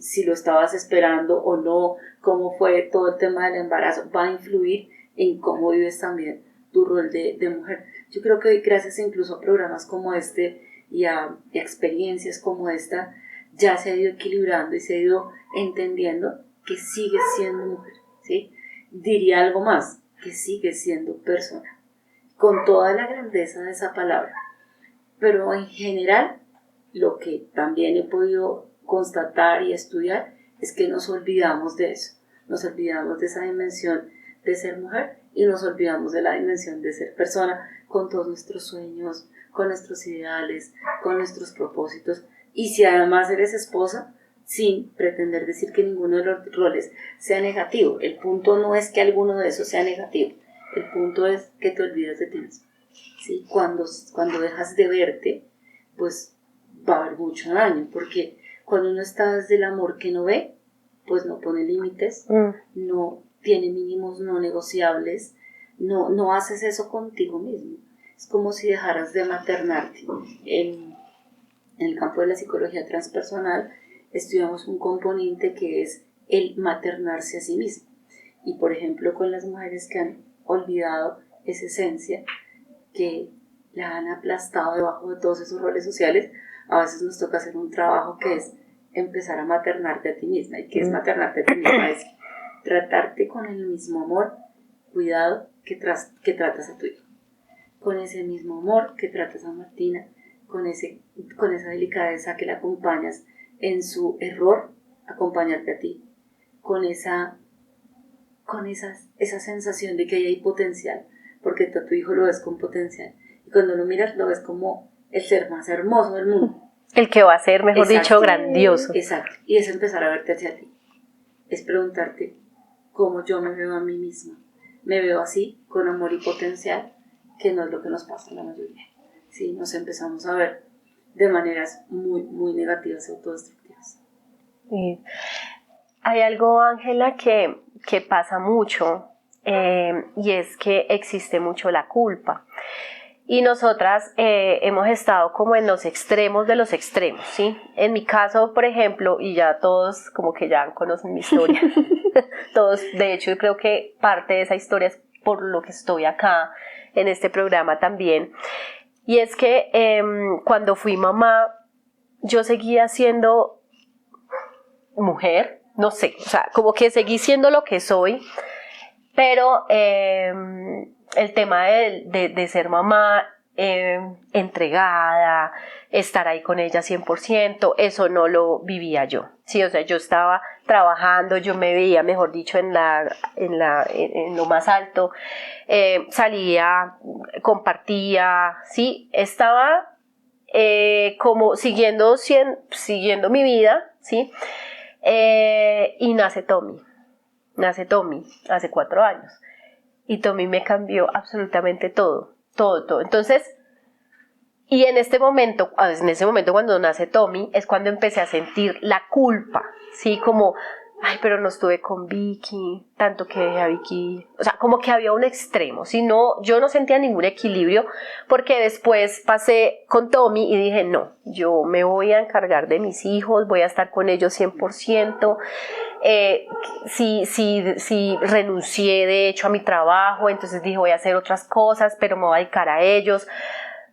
si lo estabas esperando o no, cómo fue todo el tema del embarazo, va a influir en cómo vives también tu rol de mujer. Yo creo que hoy, gracias incluso a programas como este y a experiencias como esta, ya se ha ido equilibrando y se ha ido entendiendo que sigues siendo mujer, ¿sí? Diría algo más, que sigues siendo persona, con toda la grandeza de esa palabra. Pero en general, lo que también he podido constatar y estudiar es que nos olvidamos de eso, nos olvidamos de esa dimensión de ser mujer y nos olvidamos de la dimensión de ser persona, con todos nuestros sueños, con nuestros ideales, con nuestros propósitos. Y si además eres esposa, sin pretender decir que ninguno de los roles sea negativo. El punto no es que alguno de esos sea negativo, el punto es que te olvidas de ti mismo, ¿sí? Cuando dejas de verte, pues va a haber mucho daño, porque cuando uno está desde el amor que no ve, pues no pone límites, no tiene mínimos no negociables, no haces eso contigo mismo. Es como si dejaras de maternarte. En el campo de la psicología transpersonal estudiamos un componente que es el maternarse a sí mismo. Y por ejemplo, con las mujeres que han olvidado esa esencia, que la han aplastado debajo de todos esos roles sociales, a veces nos toca hacer un trabajo que es empezar a maternarte a ti misma. ¿Y qué es maternarte a ti misma? Es tratarte con el mismo amor, cuidado, que tratas a tu hijo. Con ese mismo amor que tratas a Martina, con esa delicadeza que la acompañas en su error, acompañarte a ti, con esa sensación de que ahí hay potencial, porque tú a tu hijo lo ves con potencial, y cuando lo miras lo ves como el ser más hermoso del mundo. El que va a ser, mejor dicho, grandioso. Exacto, y es empezar a verte hacia ti, es preguntarte cómo yo me veo a mí misma, me veo así, con amor y potencial, que no es lo que nos pasa a la mayoría. Sí, nos empezamos a ver de maneras muy, muy negativas y autodestructivas. Sí. Hay algo, Ángela, que pasa mucho, y es que existe mucho la culpa. Y nosotras hemos estado como en los extremos de los extremos, ¿sí? En mi caso, por ejemplo, y ya todos como que ya conocen mi historia, todos, de hecho, yo creo que parte de esa historia es por lo que estoy acá en este programa también. Y es que cuando fui mamá, yo seguía siendo mujer, no sé, o sea, como que seguí siendo lo que soy, pero el tema de ser mamá, entregada, estar ahí con ella 100%, eso no lo vivía yo, sí, o sea, yo estaba trabajando, yo me veía, mejor dicho, en lo más alto, salía, compartía, sí, estaba como siguiendo mi vida, sí, y nace Tommy hace 4 años. Y Tommy me cambió absolutamente todo. todo. Entonces, y en ese momento cuando nace Tommy, es cuando empecé a sentir la culpa, ¿sí? Como, ay, pero no estuve con Vicky, tanto que dejé a Vicky, o sea, como que había un extremo, si no, yo no sentía ningún equilibrio, porque después pasé con Tommy y dije, no, yo me voy a encargar de mis hijos, voy a estar con ellos 100%, sí, renuncié de hecho a mi trabajo, entonces dije, voy a hacer otras cosas, pero me voy a dedicar a ellos,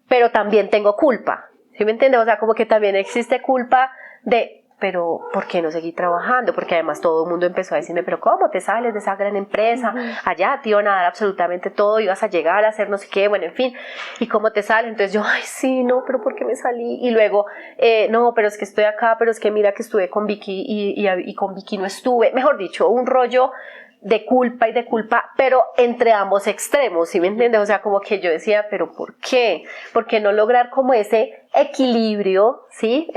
pero también tengo culpa, ¿sí me entiendes? O sea, como que también existe culpa de, pero ¿por qué no seguí trabajando? Porque además todo el mundo empezó a decirme, pero ¿cómo te sales de esa gran empresa? Allá te iban a dar absolutamente todo, ibas a llegar a hacer no sé qué, bueno, en fin, ¿y cómo te sales? Entonces yo, ay, sí, no, pero ¿por qué me salí? Y luego, no, pero es que estoy acá, pero es que mira que estuve con Vicky y con Vicky no estuve, mejor dicho, un rollo de culpa, pero entre ambos extremos, ¿sí me entiendes? O sea, como que yo decía, pero ¿por qué? ¿Por qué no lograr como ese equilibrio, ¿sí?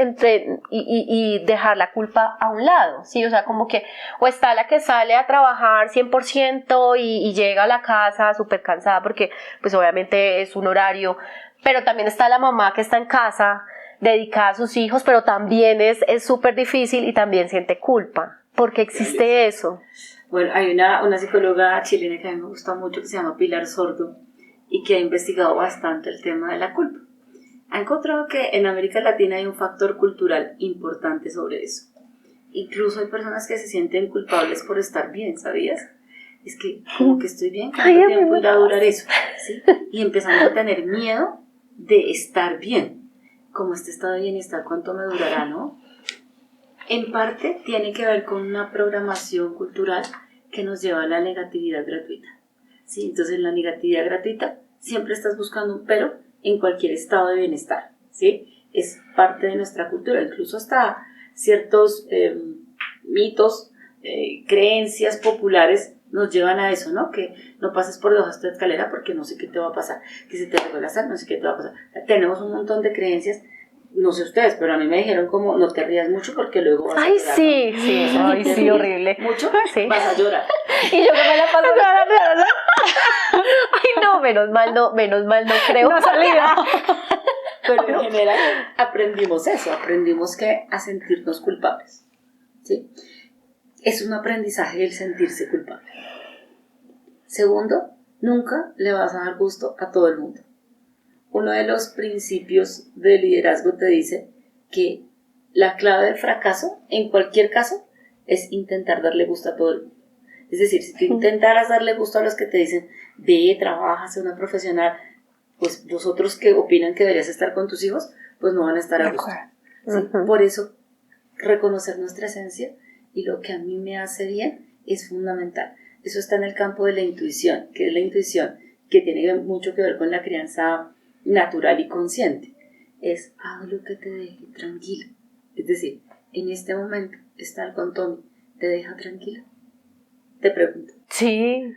Y dejar la culpa a un lado, ¿sí? O sea, como que, o está la que sale a trabajar 100% y llega a la casa súper cansada porque, pues obviamente es un horario, pero también está la mamá que está en casa dedicada a sus hijos, pero también es súper difícil y también siente culpa. ¿Por qué existe eso? Bueno, hay una psicóloga chilena que a mí me gusta mucho que se llama Pilar Sordo y que ha investigado bastante el tema de la culpa. Ha encontrado que en América Latina hay un factor cultural importante sobre eso. Incluso hay personas que se sienten culpables por estar bien, ¿sabías? Es que como que estoy bien, ¿cuánto tiempo irá a durar eso? ¿Sí? Y empezamos a tener miedo de estar bien. Como este estado de bienestar, ¿cuánto me durará, no? En parte tiene que ver con una programación cultural que nos lleva a la negatividad gratuita. ¿Sí? Entonces, la negatividad gratuita siempre estás buscando un pero en cualquier estado de bienestar. ¿Sí? Es parte de nuestra cultura, incluso hasta ciertos mitos, creencias populares nos llevan a eso, ¿no? Que no pases por debajo de esta escalera porque no sé qué te va a pasar, que se te regala la sal, no sé qué te va a pasar. Tenemos un montón de creencias. No sé ustedes, pero a mí me dijeron como no te rías mucho porque luego vas a llorar. Sí, ¿no? Sí, ay, sí, horrible. Mucho, sí. Vas a llorar. Y yo que me la paso llorando. Ay, no, menos mal no creo. No salía. Pero en general aprendimos eso, aprendimos que a sentirnos culpables. ¿Sí? Es un aprendizaje el sentirse culpable. Segundo, nunca le vas a dar gusto a todo el mundo. Uno de los principios de liderazgo te dice que la clave del fracaso, en cualquier caso, es intentar darle gusto a todo el mundo. Es decir, si tú intentaras darle gusto a los que te dicen, ve, trabaja, sé una profesional, pues los otros que opinan que deberías estar con tus hijos, pues no van a estar a gusto. ¿Sí? Por eso, reconocer nuestra esencia y lo que a mí me hace bien es fundamental. Eso está en el campo de la intuición, que es la intuición que tiene mucho que ver con la crianza natural y consciente. Es haz lo que te deje tranquila. Es decir, en este momento estar con Tommy ¿te deja tranquila? Te pregunto. Sí,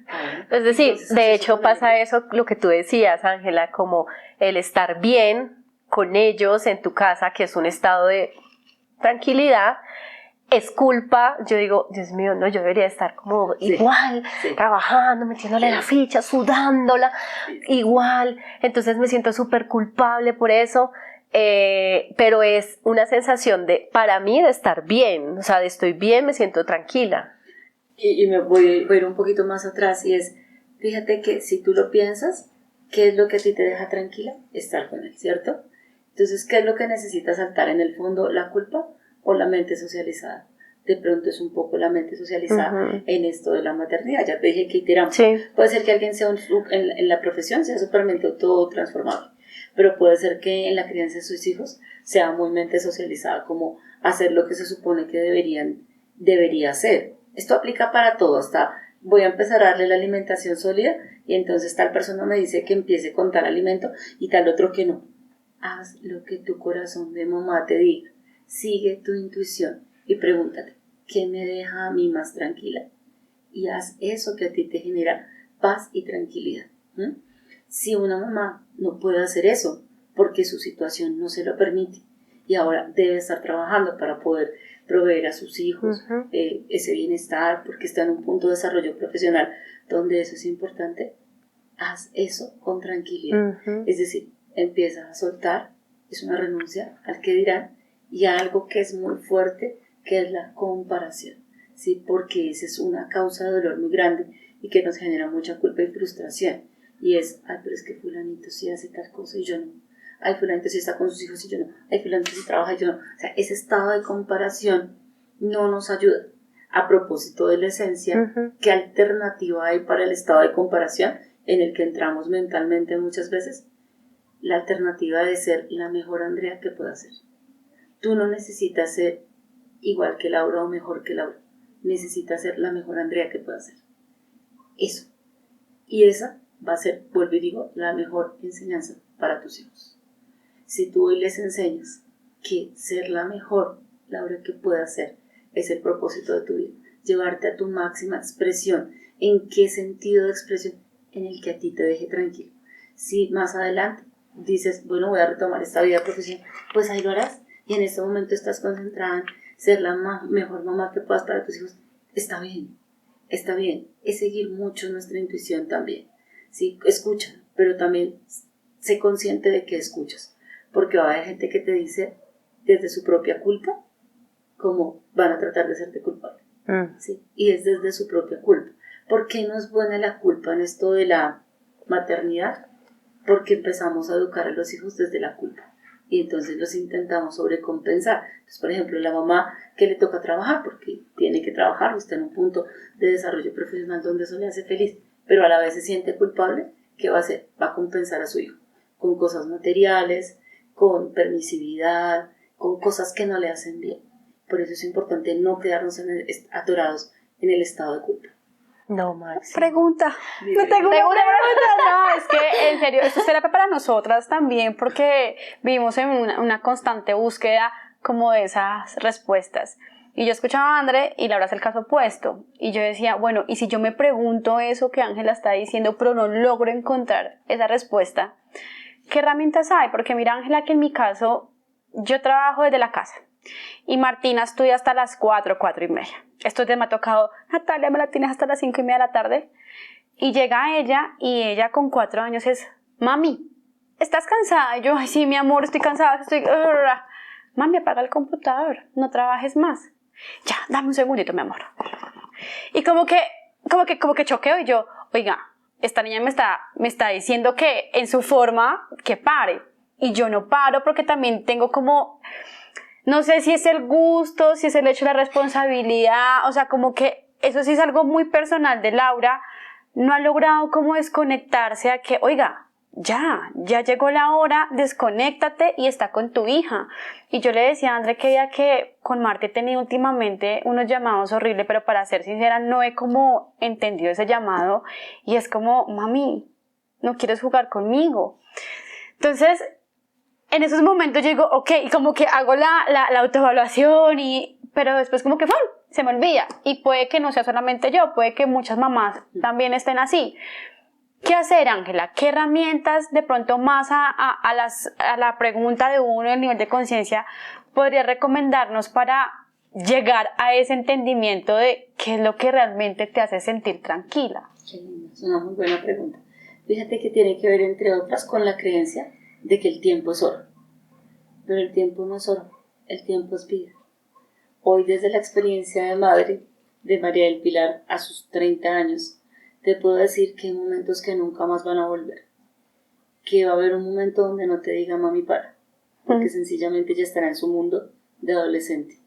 es decir, de hecho pasa eso, lo que tú decías, Ángela, como el estar bien con ellos en tu casa, que es un estado de tranquilidad, es culpa, yo digo, Dios mío, no, yo debería estar como igual, trabajando, metiéndole la ficha, sudándola, igual, entonces me siento súper culpable por eso, pero es una sensación de, para mí, de estar bien, o sea, de estoy bien, me siento tranquila. Y me voy a ir un poquito más atrás y es, fíjate que si tú lo piensas, ¿qué es lo que a ti te deja tranquila? Estar con él, ¿cierto? Entonces, ¿qué es lo que necesita saltar en el fondo? ¿La culpa o la mente socializada? De pronto es un poco la mente socializada en esto de la maternidad. Ya te dije que iteramos. Sí. Puede ser que alguien sea en la profesión sea supermente autotransformable, pero puede ser que en la crianza de sus hijos sea muy mente socializada, como hacer lo que se supone que debería hacer. Esto aplica para todo, hasta voy a empezar a darle la alimentación sólida y entonces tal persona me dice que empiece con tal alimento y tal otro que no. Haz lo que tu corazón de mamá te diga, sigue tu intuición y pregúntate, ¿qué me deja a mí más tranquila? Y haz eso que a ti te genera paz y tranquilidad. Si una mamá no puede hacer eso porque su situación no se lo permite y ahora debe estar trabajando para poder proveer a sus hijos ese bienestar porque está en un punto de desarrollo profesional donde eso es importante, haz eso con tranquilidad. Es decir, empieza a soltar, es una renuncia al que dirán y a algo que es muy fuerte, que es la comparación, ¿sí? Porque esa es una causa de dolor muy grande y que nos genera mucha culpa y frustración. Y es, ay, pero es que fulanito sí hace tal cosa y yo no. Ay, fulanito sí está con sus hijos y yo no. Ay, fulanito sí trabaja y yo no. O sea, ese estado de comparación no nos ayuda. A propósito de la esencia, ¿qué alternativa hay para el estado de comparación en el que entramos mentalmente muchas veces? La alternativa de ser la mejor Andrea que pueda ser. Tú no necesitas ser igual que Laura o mejor que Laura. Necesitas ser la mejor Andrea que pueda ser. Eso. Y esa va a ser, vuelvo y digo, la mejor enseñanza para tus hijos. Si tú hoy les enseñas que ser la mejor Laura que pueda ser es el propósito de tu vida, llevarte a tu máxima expresión. ¿En qué sentido de expresión? En el que a ti te deje tranquilo. Si más adelante dices, bueno, voy a retomar esta vida profesional, pues ahí lo harás. Y en este momento estás concentrada en ser la mejor mamá que puedas para tus hijos. Está bien, está bien. Es seguir mucho nuestra intuición también. ¿Sí? Escucha, pero también sé consciente de que escuchas. Porque va a haber gente que te dice desde su propia culpa cómo van a tratar de hacerte culpable. ¿Sí? Y es desde su propia culpa. ¿Por qué nos pone la culpa en esto de la maternidad? Porque empezamos a educar a los hijos desde la culpa. Y entonces los intentamos sobrecompensar. Entonces, por ejemplo, la mamá que le toca trabajar, porque tiene que trabajar, está en un punto de desarrollo profesional donde eso le hace feliz, pero a la vez se siente culpable, ¿qué va a hacer? Va a compensar a su hijo con cosas materiales, con permisividad, con cosas que no le hacen bien. Por eso es importante no quedarnos atorados en el estado de culpa. No, Maxi. Pregunta. No tengo una pregunta. No, es que en serio, esto es terapia para nosotras también, porque vivimos en una constante búsqueda como de esas respuestas. Y yo escuchaba a André y Laura hace el caso opuesto. Y yo decía, bueno, ¿y si yo me pregunto eso que Ángela está diciendo, pero no logro encontrar esa respuesta? ¿Qué herramientas hay? Porque mira, Ángela, que en mi caso, yo trabajo desde la casa. Y Martina estudia hasta las 4, 4:30. Estos días me ha tocado, Natalia, me la tienes hasta las 5:30 de la tarde. Y llega ella, y ella con 4 años es, mami, ¿estás cansada? Y yo, ay, sí, mi amor, estoy cansada, estoy... Mami, apaga el computador, no trabajes más. Ya, dame un segundito, mi amor. Y como que choqueo y yo, oiga, esta niña me está diciendo que en su forma, que pare. Y yo no paro porque también tengo como... No sé si es el gusto, si es el hecho de la responsabilidad, o sea, como que eso sí es algo muy personal de Laura, no ha logrado como desconectarse a que, oiga, ya llegó la hora, desconéctate y está con tu hija. Y yo le decía a André que ya que con Marte he tenido últimamente unos llamados horribles, pero para ser sincera no he como entendido ese llamado y es como, mami, ¿no quieres jugar conmigo? Entonces, en esos momentos yo digo, ok, y como que hago la autoevaluación, pero después como que ¡fum!, se me olvida. Y puede que no sea solamente yo, puede que muchas mamás también estén así. ¿Qué hacer, Ángela? ¿Qué herramientas de pronto más a la pregunta de uno, el nivel de conciencia, podría recomendarnos para llegar a ese entendimiento de qué es lo que realmente te hace sentir tranquila? Es una muy buena pregunta. Fíjate que tiene que ver, entre otras, con la creencia de que el tiempo es oro. Pero el tiempo no es oro, el tiempo es vida. Hoy, desde la experiencia de madre de María del Pilar a sus 30 años, te puedo decir que hay momentos que nunca más van a volver. Que va a haber un momento donde no te diga mami para, porque sencillamente ya estará en su mundo de adolescente.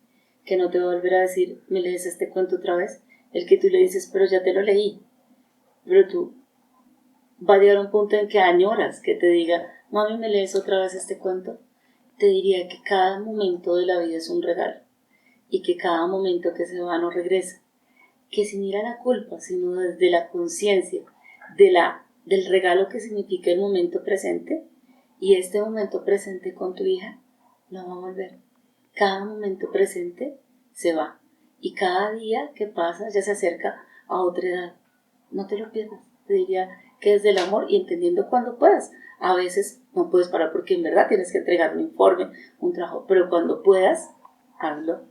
Que no te va a volver a decir, me lees este cuento otra vez, el que tú le dices, pero ya te lo leí. Pero tú va a llegar un punto en que añoras que te diga, mami, ¿me lees otra vez este cuento? Te diría que cada momento de la vida es un regalo y que cada momento que se va no regresa. Que sin ir a la culpa, sino desde la conciencia del regalo que significa el momento presente, y este momento presente con tu hija no va a volver. Cada momento presente se va y cada día que pasa ya se acerca a otra edad. No te lo pierdas. Te diría que desde el amor y entendiendo cuando puedas. A veces no puedes parar porque en verdad tienes que entregar un informe, un trabajo, pero cuando puedas, hazlo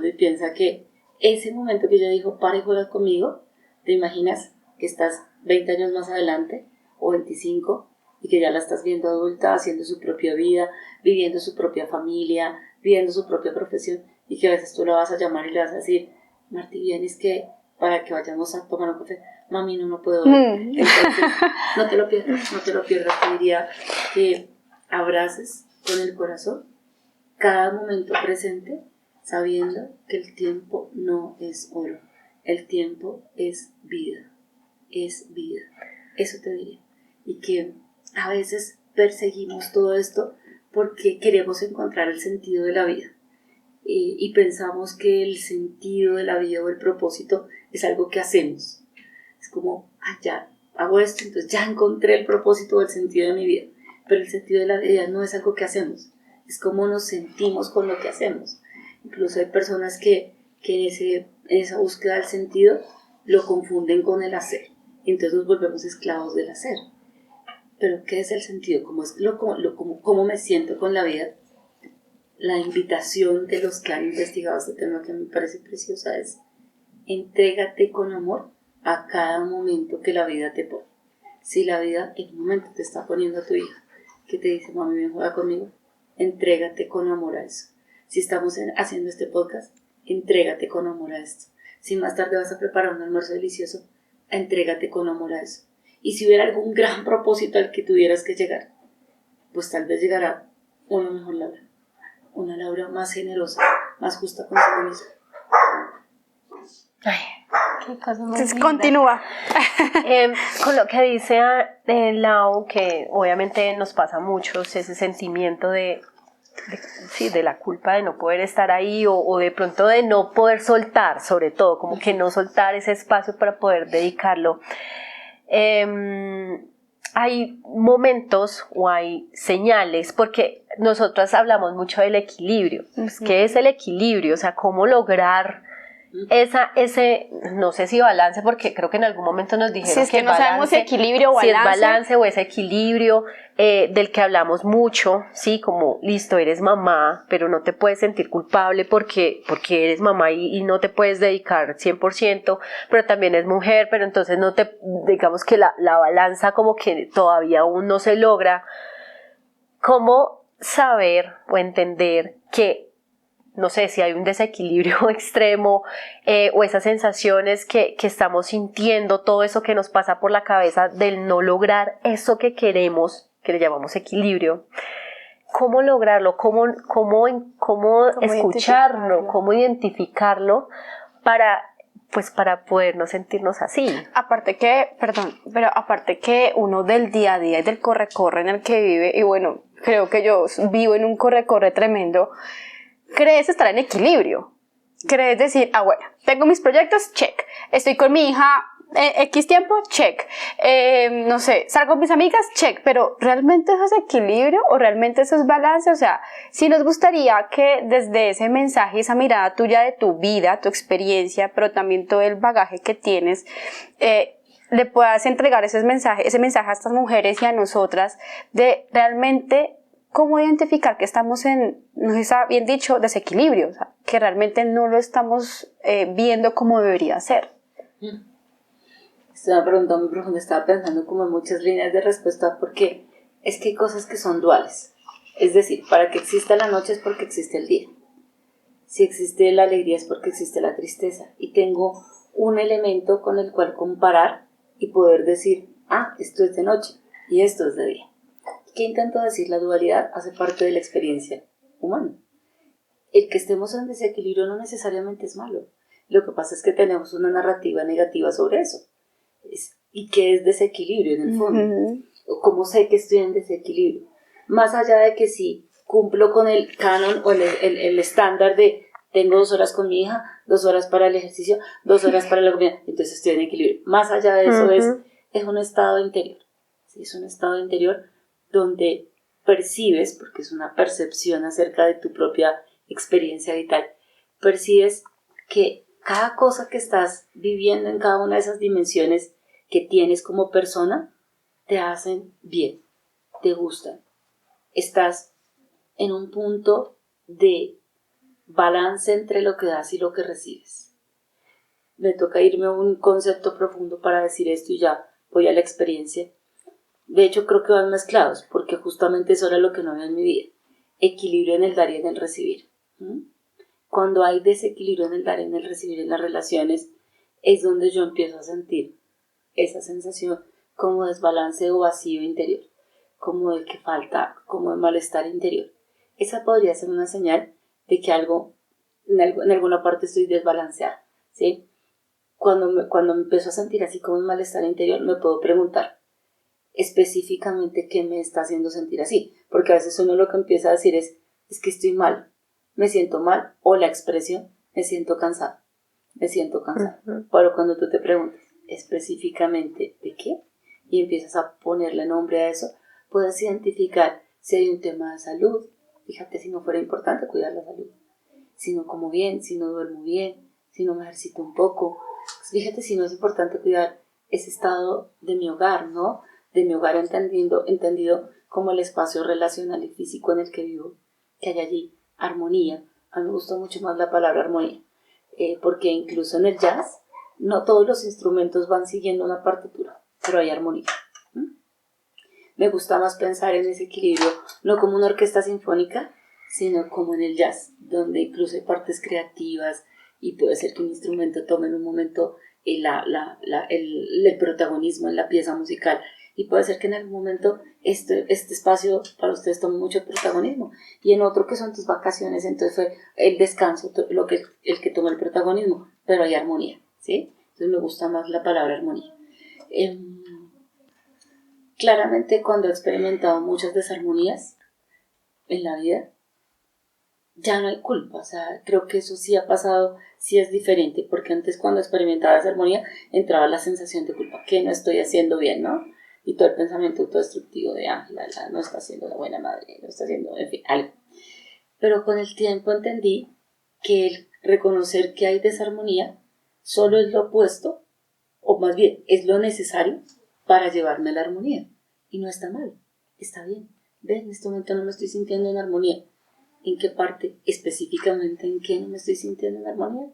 y piensa que ese momento que ella dijo, para y juega conmigo, te imaginas que estás 20 años más adelante o 25 y que ya la estás viendo adulta, haciendo su propia vida, viviendo su propia familia, viviendo su propia profesión y que a veces tú la vas a llamar y le vas a decir, Martí, vienes que para que vayamos a tomar un café, mami, no puedo ver. Entonces, no te lo pierdas, te diría que abraces con el corazón cada momento presente, sabiendo que el tiempo no es oro, el tiempo es vida, eso te diría. Y que a veces perseguimos todo esto porque queremos encontrar el sentido de la vida y pensamos que el sentido de la vida o el propósito es algo que hacemos. Es como, ya hago esto, entonces ya encontré el propósito o el sentido de mi vida. Pero el sentido de la vida no es algo que hacemos, es cómo nos sentimos con lo que hacemos. Incluso hay personas que en esa búsqueda del sentido lo confunden con el hacer. Entonces nos volvemos esclavos del hacer. Pero ¿qué es el sentido? ¿Cómo me siento con la vida? La invitación de los que han investigado este tema, que me parece preciosa, es entrégate con amor a cada momento que la vida te pone. Si la vida en un momento te está poniendo a tu hija, que te dice, mami, ven, juega conmigo, entrégate con amor a eso. Si estamos haciendo este podcast, entrégate con amor a esto. Si más tarde vas a preparar un almuerzo delicioso, entrégate con amor a eso. Y si hubiera algún gran propósito al que tuvieras que llegar, pues tal vez llegará una mejor Laura. Una Laura más generosa, más justa consigo misma. Ay, qué cosa más Entonces, linda. continúa. Con lo que dice Lau, que obviamente nos pasa mucho, ese sentimiento de la culpa de no poder estar ahí o de pronto de no poder soltar, sobre todo, como que no soltar ese espacio para poder dedicarlo. Hay momentos o hay señales, porque nosotras hablamos mucho del equilibrio. ¿Qué es el equilibrio? O sea, cómo lograr ese, no sé si balance, porque creo que en algún momento nos dijeron Si es que no balance, sabemos si equilibrio o balance. si es balance o es equilibrio, del que hablamos mucho, sí, como listo, eres mamá, pero no te puedes sentir culpable porque eres mamá y no te puedes dedicar 100%, pero también es mujer, pero entonces no te, digamos que la balanza como que todavía aún no se logra. ¿Cómo saber o entender que, no sé, si hay un desequilibrio extremo o esas sensaciones que estamos sintiendo, todo eso que nos pasa por la cabeza del no lograr eso que queremos, que le llamamos equilibrio? ¿Cómo lograrlo? ¿Cómo escucharlo? ¿Cómo identificarlo para podernos sentirnos así? Aparte que uno del día a día y del corre-corre en el que vive, y bueno, creo que yo vivo en un corre-corre tremendo, crees estar en equilibrio. Crees decir, bueno, tengo mis proyectos, check. Estoy con mi hija X tiempo, check. No sé, salgo con mis amigas, check. Pero ¿realmente eso es equilibrio o realmente eso es balance? O sea, sí nos gustaría que desde ese mensaje, esa mirada tuya de tu vida, tu experiencia, pero también todo el bagaje que tienes, le puedas entregar ese mensaje a estas mujeres y a nosotras de realmente cómo identificar que estamos en, no sé si está bien dicho, desequilibrio, o sea, que realmente no lo estamos viendo como debería ser. Es una pregunta muy profunda, estaba pensando como en muchas líneas de respuesta porque es que hay cosas que son duales. Es decir, para que exista la noche es porque existe el día. Si existe la alegría es porque existe la tristeza. Y tengo un elemento con el cual comparar y poder decir, esto es de noche y esto es de día. ¿Qué intento decir? La dualidad hace parte de la experiencia humana. El que estemos en desequilibrio no necesariamente es malo. Lo que pasa es que tenemos una narrativa negativa sobre eso. ¿Y qué es desequilibrio en el fondo? ¿Cómo sé que estoy en desequilibrio? Más allá de que si cumplo con el canon o el estándar de tengo 2 horas con mi hija, 2 horas para el ejercicio, 2 horas para la comida, entonces estoy en equilibrio. Más allá de eso es un estado interior. ¿Sí? Es un estado interior donde percibes, porque es una percepción acerca de tu propia experiencia vital, percibes que cada cosa que estás viviendo en cada una de esas dimensiones que tienes como persona, te hacen bien, te gustan. Estás en un punto de balance entre lo que das y lo que recibes. Me toca irme a un concepto profundo para decir esto y ya voy a la experiencia. De hecho, creo que van mezclados, porque justamente eso era lo que no había en mi vida. Equilibrio en el dar y en el recibir. Cuando hay desequilibrio en el dar y en el recibir en las relaciones, es donde yo empiezo a sentir esa sensación como desbalance o vacío interior, como de que falta, como de malestar interior. Esa podría ser una señal de que algo, en alguna parte estoy desbalanceada, ¿sí? Cuando me empiezo a sentir así como un malestar interior, me puedo preguntar específicamente qué me está haciendo sentir así, porque a veces uno lo que empieza a decir es que estoy mal, me siento mal, o la expresión, me siento cansado. Pero cuando tú te preguntas específicamente de qué y empiezas a ponerle nombre a eso, puedes identificar si hay un tema de salud. Fíjate, si no fuera importante cuidar la salud, si no como bien, si no duermo bien, si no me ejercito un poco. Fíjate si no es importante cuidar ese estado de mi hogar, ¿no? De mi hogar entendido como el espacio relacional y físico en el que vivo, que hay allí armonía. A mí me gusta mucho más la palabra armonía, porque incluso en el jazz no todos los instrumentos van siguiendo una partitura, pero hay armonía. Me gusta más pensar en ese equilibrio, no como una orquesta sinfónica, sino como en el jazz, donde incluso hay partes creativas y puede ser que un instrumento tome en un momento el protagonismo en la pieza musical, y puede ser que en algún momento este espacio para ustedes tome mucho protagonismo, y en otro que son tus vacaciones, entonces fue el descanso el que toma el protagonismo, pero hay armonía, ¿sí? Entonces me gusta más la palabra armonía. Claramente cuando he experimentado muchas desarmonías en la vida, ya no hay culpa, o sea, creo que eso sí ha pasado, sí es diferente, porque antes cuando experimentaba desarmonía entraba la sensación de culpa, que no estoy haciendo bien, ¿no? Y todo el pensamiento autodestructivo de Ángela, no está haciendo una buena madre, no está haciendo, en fin, algo. Pero con el tiempo entendí que el reconocer que hay desarmonía solo es lo opuesto, o más bien es lo necesario para llevarme a la armonía. Y no está mal, está bien. Ve, en este momento no me estoy sintiendo en armonía. ¿En qué parte? Específicamente, ¿en qué no me estoy sintiendo en armonía?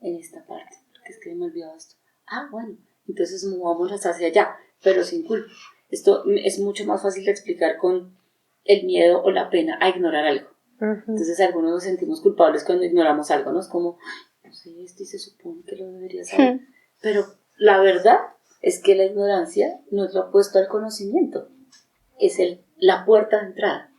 En esta parte, porque es que me he olvidado esto. Ah, bueno, entonces movámonos hacia allá, pero sin culpa. Esto es mucho más fácil de explicar con el miedo o la pena a ignorar algo. Entonces algunos nos sentimos culpables cuando ignoramos algo, ¿no? Es como, no sé, esto y se supone que lo debería saber. Pero la verdad es que la ignorancia no es lo opuesto al conocimiento, es la puerta de entrada.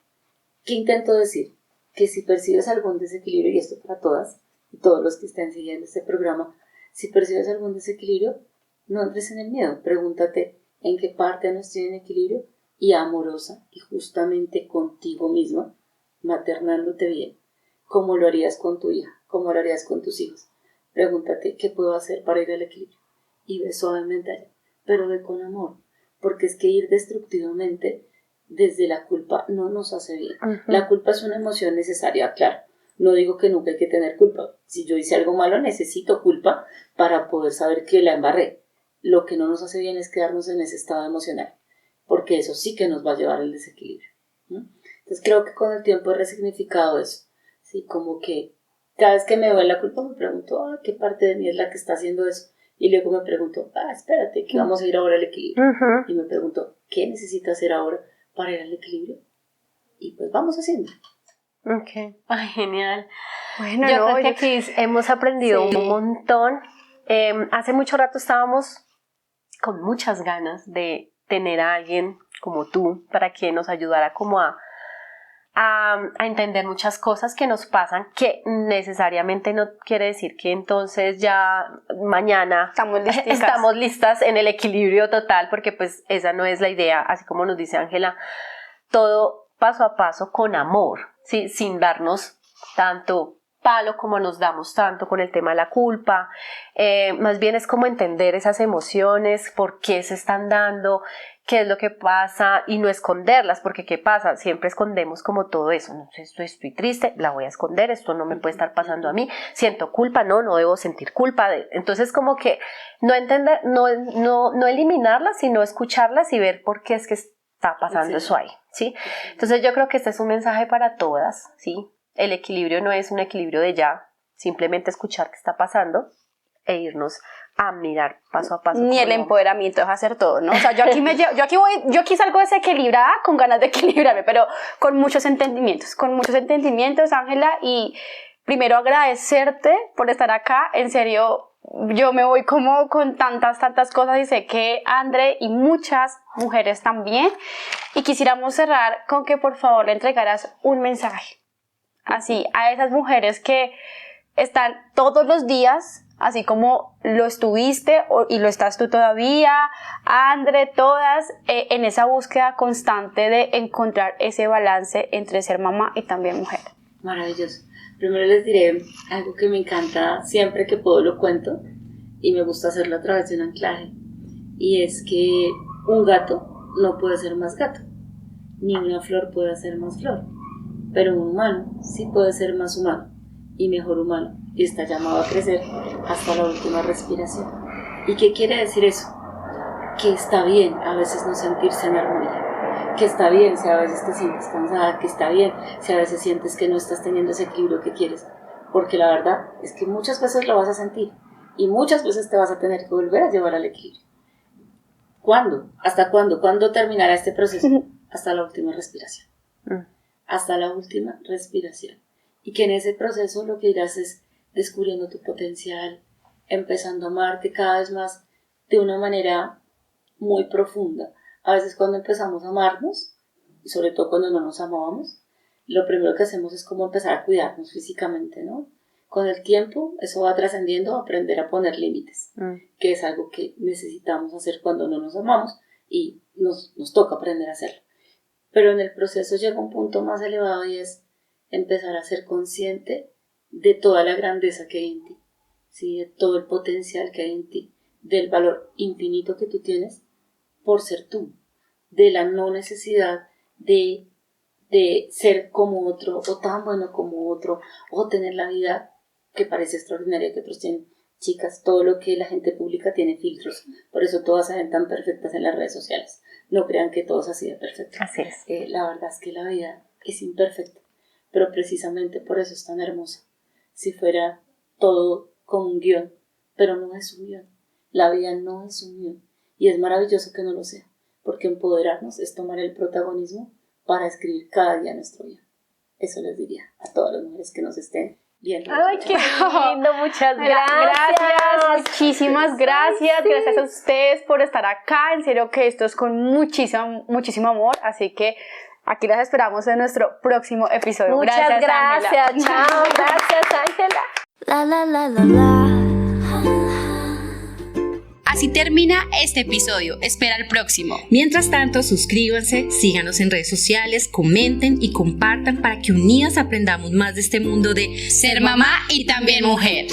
¿Qué intento decir? Que si percibes algún desequilibrio, y esto para todas y todos los que estén siguiendo este programa, si percibes algún desequilibrio, no entres en el miedo, pregúntate en qué parte no estoy en equilibrio, y amorosa y justamente contigo misma, maternándote bien, como lo harías con tu hija, como lo harías con tus hijos. Pregúntate qué puedo hacer para ir al equilibrio, y ve suavemente allá, pero ve con amor, porque es que ir destructivamente desde la culpa no nos hace bien. La culpa es una emoción necesaria, claro. No digo que nunca hay que tener culpa. Si yo hice algo malo, necesito culpa para poder saber que la embarré. Lo que no nos hace bien es quedarnos en ese estado emocional, porque eso sí que nos va a llevar al desequilibrio. Entonces creo que con el tiempo he resignificado eso. ¿Sí? Como que cada vez que me veo en la culpa me pregunto, ¿qué parte de mí es la que está haciendo eso? Y luego me pregunto, espérate, que vamos a ir ahora al equilibrio. Y me pregunto, ¿qué necesito hacer ahora para ir al equilibrio? Y pues vamos haciendo. Ok, ay, genial. Bueno, yo creo que aquí hemos aprendido un montón. Hace mucho rato estábamos con muchas ganas de tener a alguien como tú para que nos ayudara como a entender muchas cosas que nos pasan, que necesariamente no quiere decir que entonces ya mañana estamos listas en el equilibrio total, porque pues esa no es la idea, así como nos dice Ángela, todo paso a paso con amor, ¿sí? Sin darnos tanto palo como nos damos tanto con el tema de la culpa. Más bien es como entender esas emociones, por qué se están dando, qué es lo que pasa, y no esconderlas, porque ¿qué pasa? Siempre escondemos como todo eso. No, estoy triste, la voy a esconder, esto no me puede estar pasando a mí, siento culpa, no debo sentir culpa. Entonces como que no entender, no eliminarlas, sino escucharlas y ver por qué es que está pasando eso ahí, ¿sí? Entonces yo creo que este es un mensaje para todas, ¿sí? El equilibrio no es un equilibrio de ya, simplemente escuchar qué está pasando, e irnos a mirar paso a paso. Ni el empoderamiento es hacer todo, ¿no? O sea, yo aquí salgo desequilibrada con ganas de equilibrarme, pero con muchos entendimientos, Ángela, y primero agradecerte por estar acá, en serio, yo me voy como con tantas cosas y sé que André y muchas mujeres también, y quisiéramos cerrar con que por favor le entregaras un mensaje, así, a esas mujeres que están todos los días, así como lo estuviste y lo estás tú todavía, André, todas, en esa búsqueda constante de encontrar ese balance entre ser mamá y también mujer. Maravilloso. Primero les diré algo que me encanta, siempre que puedo lo cuento, y me gusta hacerlo a través de un anclaje, y es que un gato no puede ser más gato, ni una flor puede ser más flor, pero un humano sí puede ser más humano y mejor humano, y está llamado a crecer hasta la última respiración. ¿Y qué quiere decir eso? Que está bien a veces no sentirse en armonía, que está bien si a veces te sientes cansada, que está bien si a veces sientes que no estás teniendo ese equilibrio que quieres, porque la verdad es que muchas veces lo vas a sentir y muchas veces te vas a tener que volver a llevar al equilibrio. ¿Cuándo? ¿Hasta cuándo? ¿Cuándo terminará este proceso? Hasta la última respiración. Hasta la última respiración. Y que en ese proceso lo que irás es descubriendo tu potencial, empezando a amarte cada vez más de una manera muy profunda. A veces cuando empezamos a amarnos, y sobre todo cuando no nos amábamos, lo primero que hacemos es como empezar a cuidarnos físicamente, ¿no? Con el tiempo eso va trascendiendo a aprender a poner límites, que es algo que necesitamos hacer cuando no nos amamos y nos toca aprender a hacerlo. Pero en el proceso llega un punto más elevado y es empezar a ser consciente de toda la grandeza que hay en ti, ¿sí? De todo el potencial que hay en ti, del valor infinito que tú tienes por ser tú, de la no necesidad de ser como otro, o tan bueno como otro, o tener la vida que parece extraordinaria que otros tienen. Chicas, todo lo que la gente publica tiene filtros, por eso todas se ven tan perfectas en las redes sociales. No crean que todo es así de perfecto. Así es. La verdad es que la vida es imperfecta, pero precisamente por eso es tan hermosa. Si fuera todo como un guión, pero no es un guión. La vida no es un guión, y es maravilloso que no lo sea, porque empoderarnos es tomar el protagonismo para escribir cada día nuestro guión. Eso les diría a todas las mujeres que nos estén viendo. ¡Ay, qué lindo! Muchas gracias. Gracias, muchísimas gracias. Sí. Gracias a ustedes por estar acá. En serio que esto es con muchísimo amor, así que aquí las esperamos en nuestro próximo episodio. Muchas gracias. Chao. Gracias, Ángela. La la la la la. Así termina este episodio. Espera el próximo. Mientras tanto, suscríbanse, síganos en redes sociales, comenten y compartan para que unidas aprendamos más de este mundo de ser mamá y también mujer.